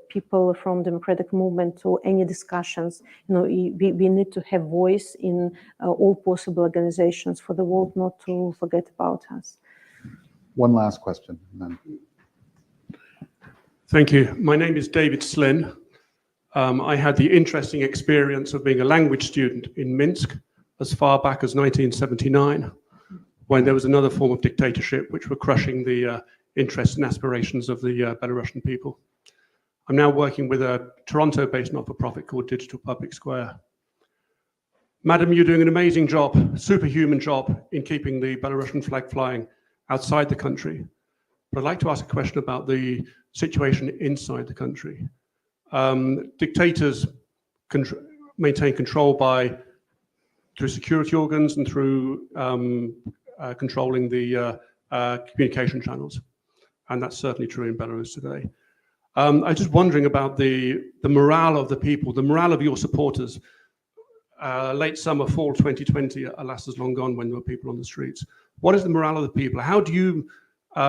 people from democratic movement to any discussions. We need to have voice in all possible organizations for the world not to forget about us. One last question. Then. Thank you. My name is David Slin. I had the interesting experience of being a language student in Minsk as far back as 1979. When there was another form of dictatorship which were crushing the interests and aspirations of the Belarusian people. I'm now working with a Toronto-based not-for-profit called Digital Public Square. Madam, you're doing an amazing job, superhuman job in keeping the Belarusian flag flying outside the country. But I'd like to ask a question about the situation inside the country. Dictators maintain control through security organs and through controlling the communication channels. And that's certainly true in Belarus today. I was just wondering about the morale of the people, the morale of your supporters. Late summer, fall 2020, alas, is long gone when there were people on the streets. What is the morale of the people? How do you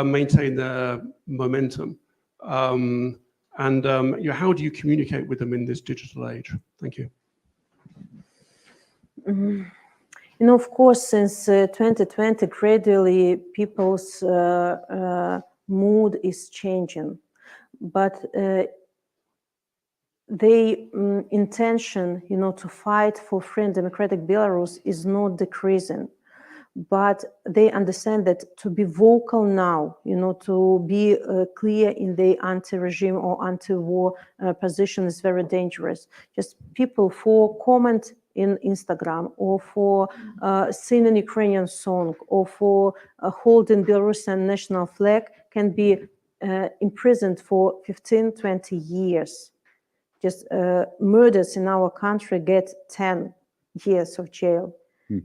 maintain their momentum? And how do you communicate with them in this digital age? Thank you. Of course, since 2020, gradually people's mood is changing. But their intention, to fight for free and democratic Belarus is not decreasing. But they understand that to be vocal now, to be clear in the anti-regime or anti-war position is very dangerous. Just people for comment in Instagram or for singing Ukrainian song or for holding Belarusian national flag can be imprisoned for 15, 20 years. Just murders in our country get 10 years of jail.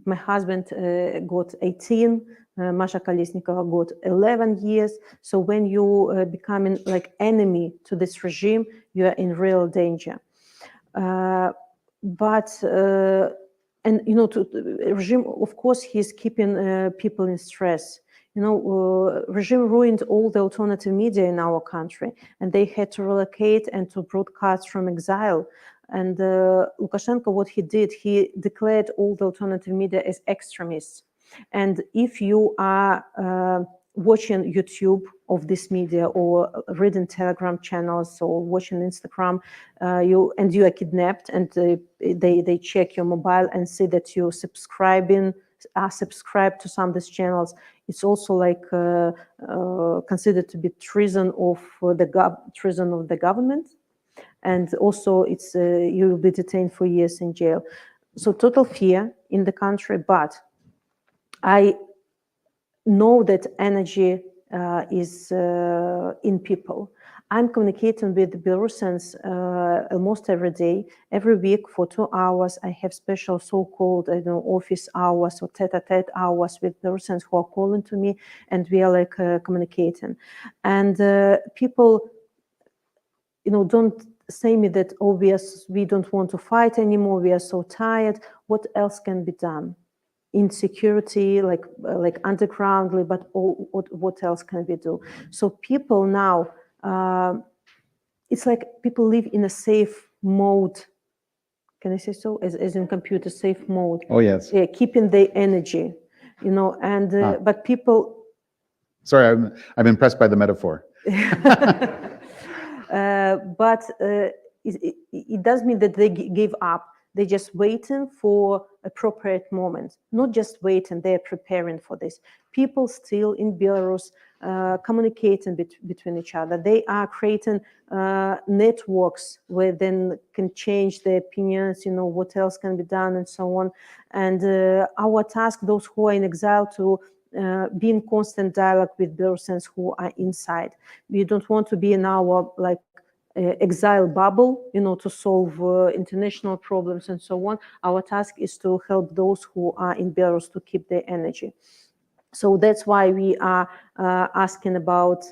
My husband got 18, Masha Kolesnikova got 11 years. So when you becoming like enemy to this regime, you are in real danger. And the regime, of course, he's keeping people in stress. Regime ruined all the alternative media in our country, and they had to relocate and to broadcast from exile. And Lukashenko, what he did, he declared all the alternative media as extremists. And if you are watching YouTube of this media or reading Telegram channels or watching Instagram, you are kidnapped, and they check your mobile and see that you're subscribed to some of these channels, it's also like considered to be treason of the government. And also it's you will be detained for years in jail. So total fear in the country, but I know that energy is in people. I'm communicating with the Belarusians almost every day. Every week for 2 hours, I have special so-called office hours or tete-a-tete hours with Belarusians who are calling to me, and we are like communicating. And people, don't say me that, oh, we don't want to fight anymore, we are so tired. What else can be done? Insecurity, like undergroundly, but what else can we do? So people now, it's like people live in a safe mode. Can I say so? As in computer, safe mode. Oh, yes. Yeah, keeping their energy, and but people. Sorry, I'm impressed by the metaphor. But it does mean that they give up. They're just waiting for appropriate moment. Not just waiting, they're preparing for this. People still in Belarus communicating between each other. They are creating networks where they can change their opinions, what else can be done and so on. And our task, those who are in exile, to be in constant dialogue with Belarusians who are inside. We don't want to be in our exile bubble, to solve international problems and so on. Our task is to help those who are in Belarus to keep their energy. So that's why we are asking about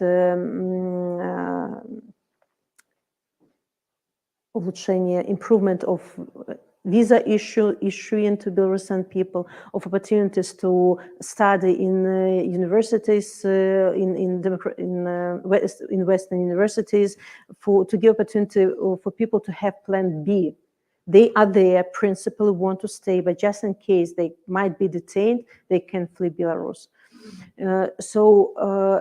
improvement of visa issuing to Belarusian people, of opportunities to study in universities, in Western universities, to give opportunity for people to have plan B. They are there, principally want to stay, but just in case they might be detained, they can flee Belarus. So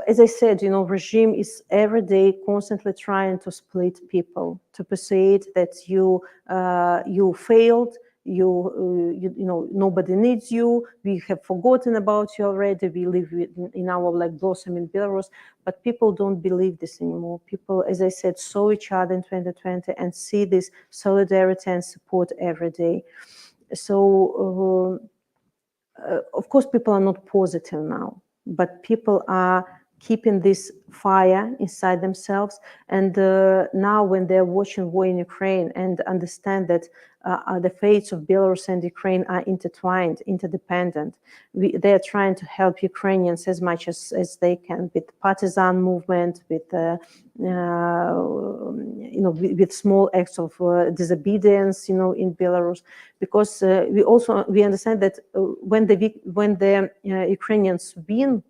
as I said, regime is every day constantly trying to split people, to persuade that you failed, nobody needs you, we have forgotten about you already, we live in our blossom in Belarus. But people don't believe this anymore. People, as I said, saw each other in 2020 and see this solidarity and support every day. So of course people are not positive now, but people are keeping this fire inside themselves. And now when they're watching war in Ukraine and understand that the fates of Belarus and Ukraine are intertwined, interdependent, they're trying to help Ukrainians as much as they can, with partisan movement, with with small acts of disobedience, in Belarus, because we understand that when the Ukrainians win,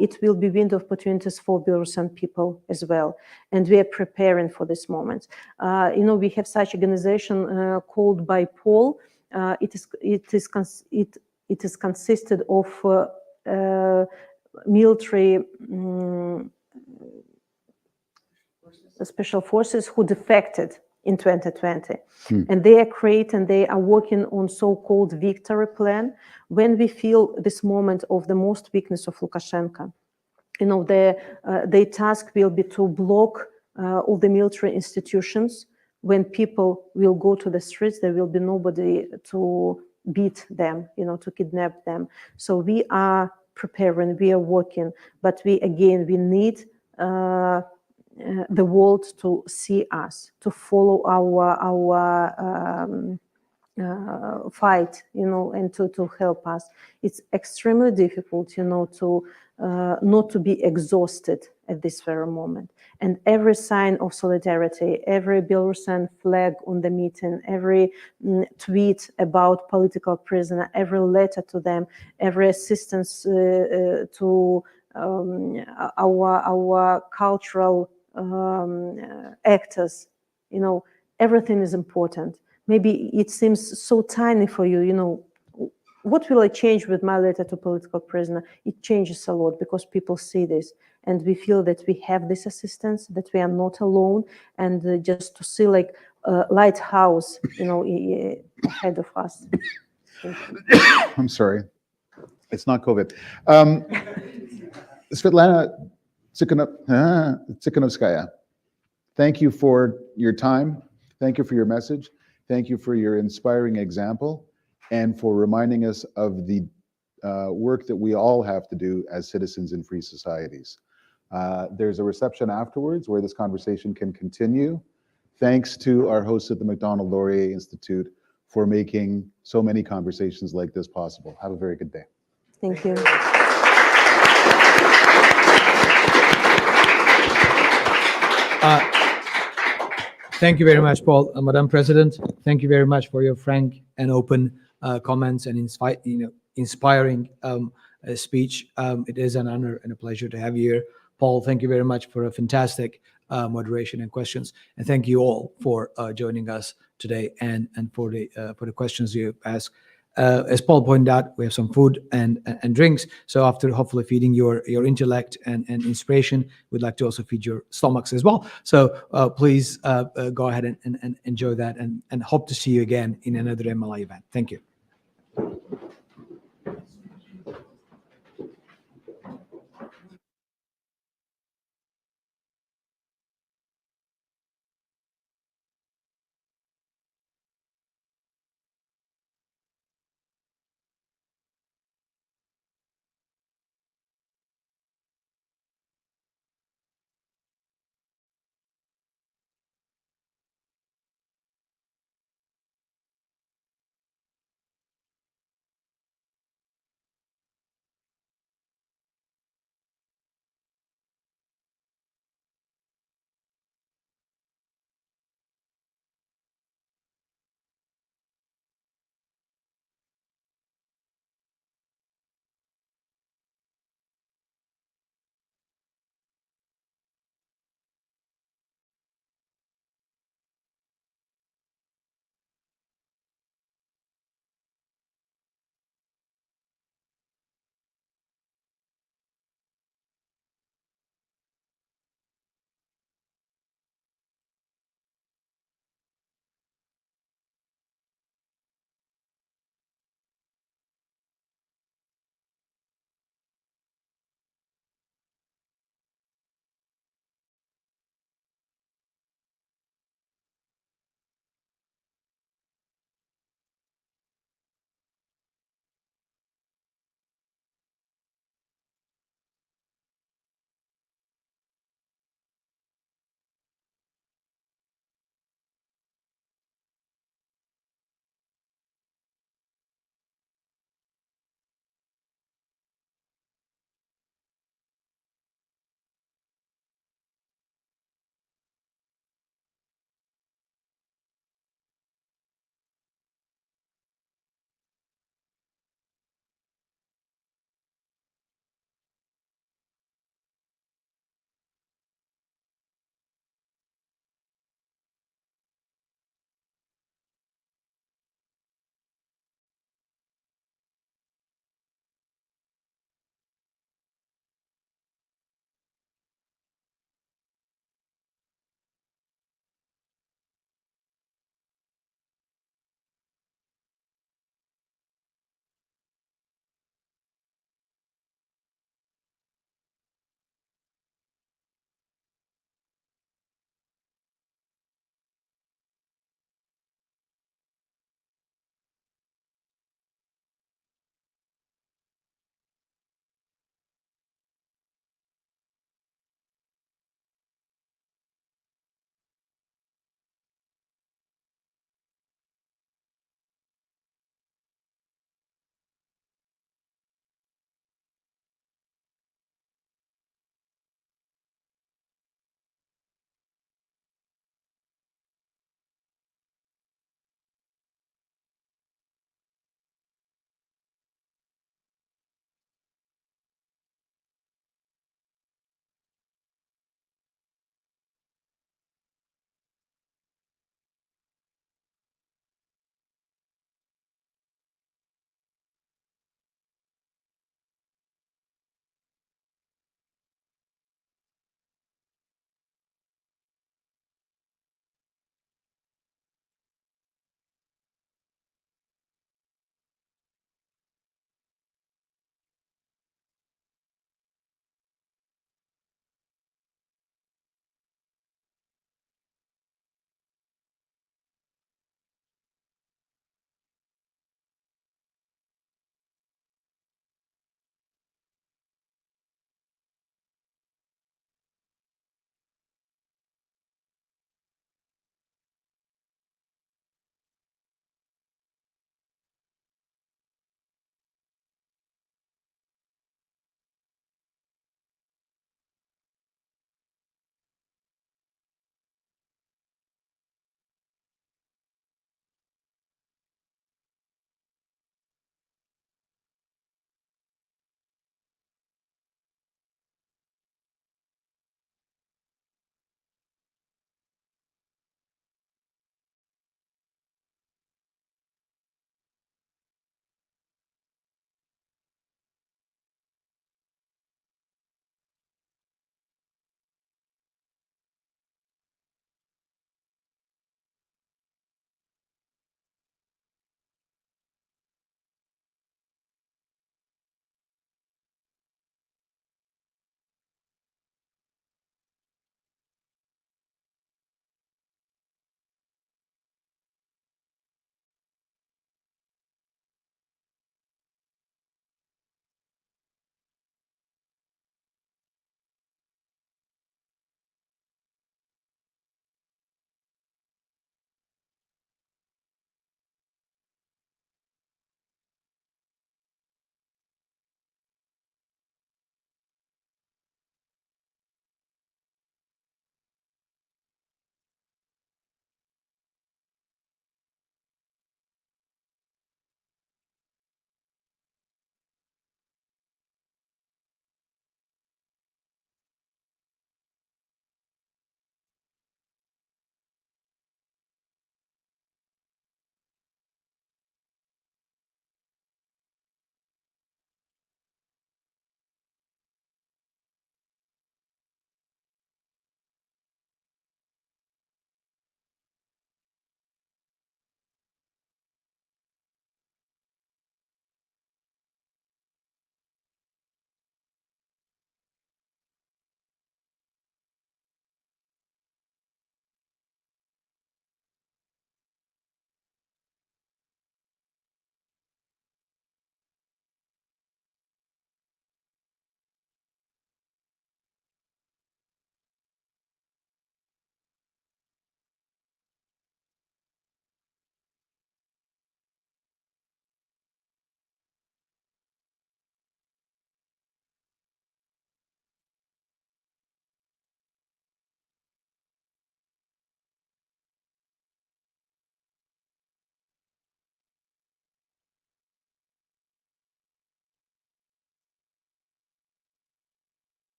it will be window of opportunities for Belarusian people as well, and we are preparing for this moment. We have such organization called by Paul. It is consisted of military special forces who defected in 2020. And they are creating, they are working on so-called victory plan. When we feel this moment of the most weakness of Lukashenko, their task will be to block all the military institutions. When people will go to the streets, there will be nobody to beat them, to kidnap them. So we are preparing, we are working, but we need the world to see us, to follow our fight, and to help us. It's extremely difficult, to not to be exhausted at this very moment. And every sign of solidarity, every Belarusian flag on the meeting, every tweet about political prisoner, every letter to them, every assistance to our cultural actors, everything is important. Maybe it seems so tiny for you, what will I change with my letter to political prisoner? It changes a lot because people see this and we feel that we have this assistance, that we are not alone, and just to see like a lighthouse, ahead of us. I'm sorry. It's not COVID. Sviatlana Tsikhanouskaya, thank you for your time. Thank you for your message. Thank you for your inspiring example and for reminding us of the work that we all have to do as citizens in free societies. There's a reception afterwards where this conversation can continue. Thanks to our hosts at the Macdonald-Laurier Institute for making so many conversations like this possible. Have a very good day. Thank you. Thank you very much, Paul. Madam President, thank you very much for your frank and open comments and inspiring speech. It is an honor and a pleasure to have you here. Paul, thank you very much for a fantastic moderation and questions. And thank you all for joining us today and for the questions you asked. As Paul pointed out, we have some food and drinks. So after hopefully feeding your intellect and inspiration, we'd like to also feed your stomachs as well. So please go ahead and enjoy that and hope to see you again in another MLI event. Thank you.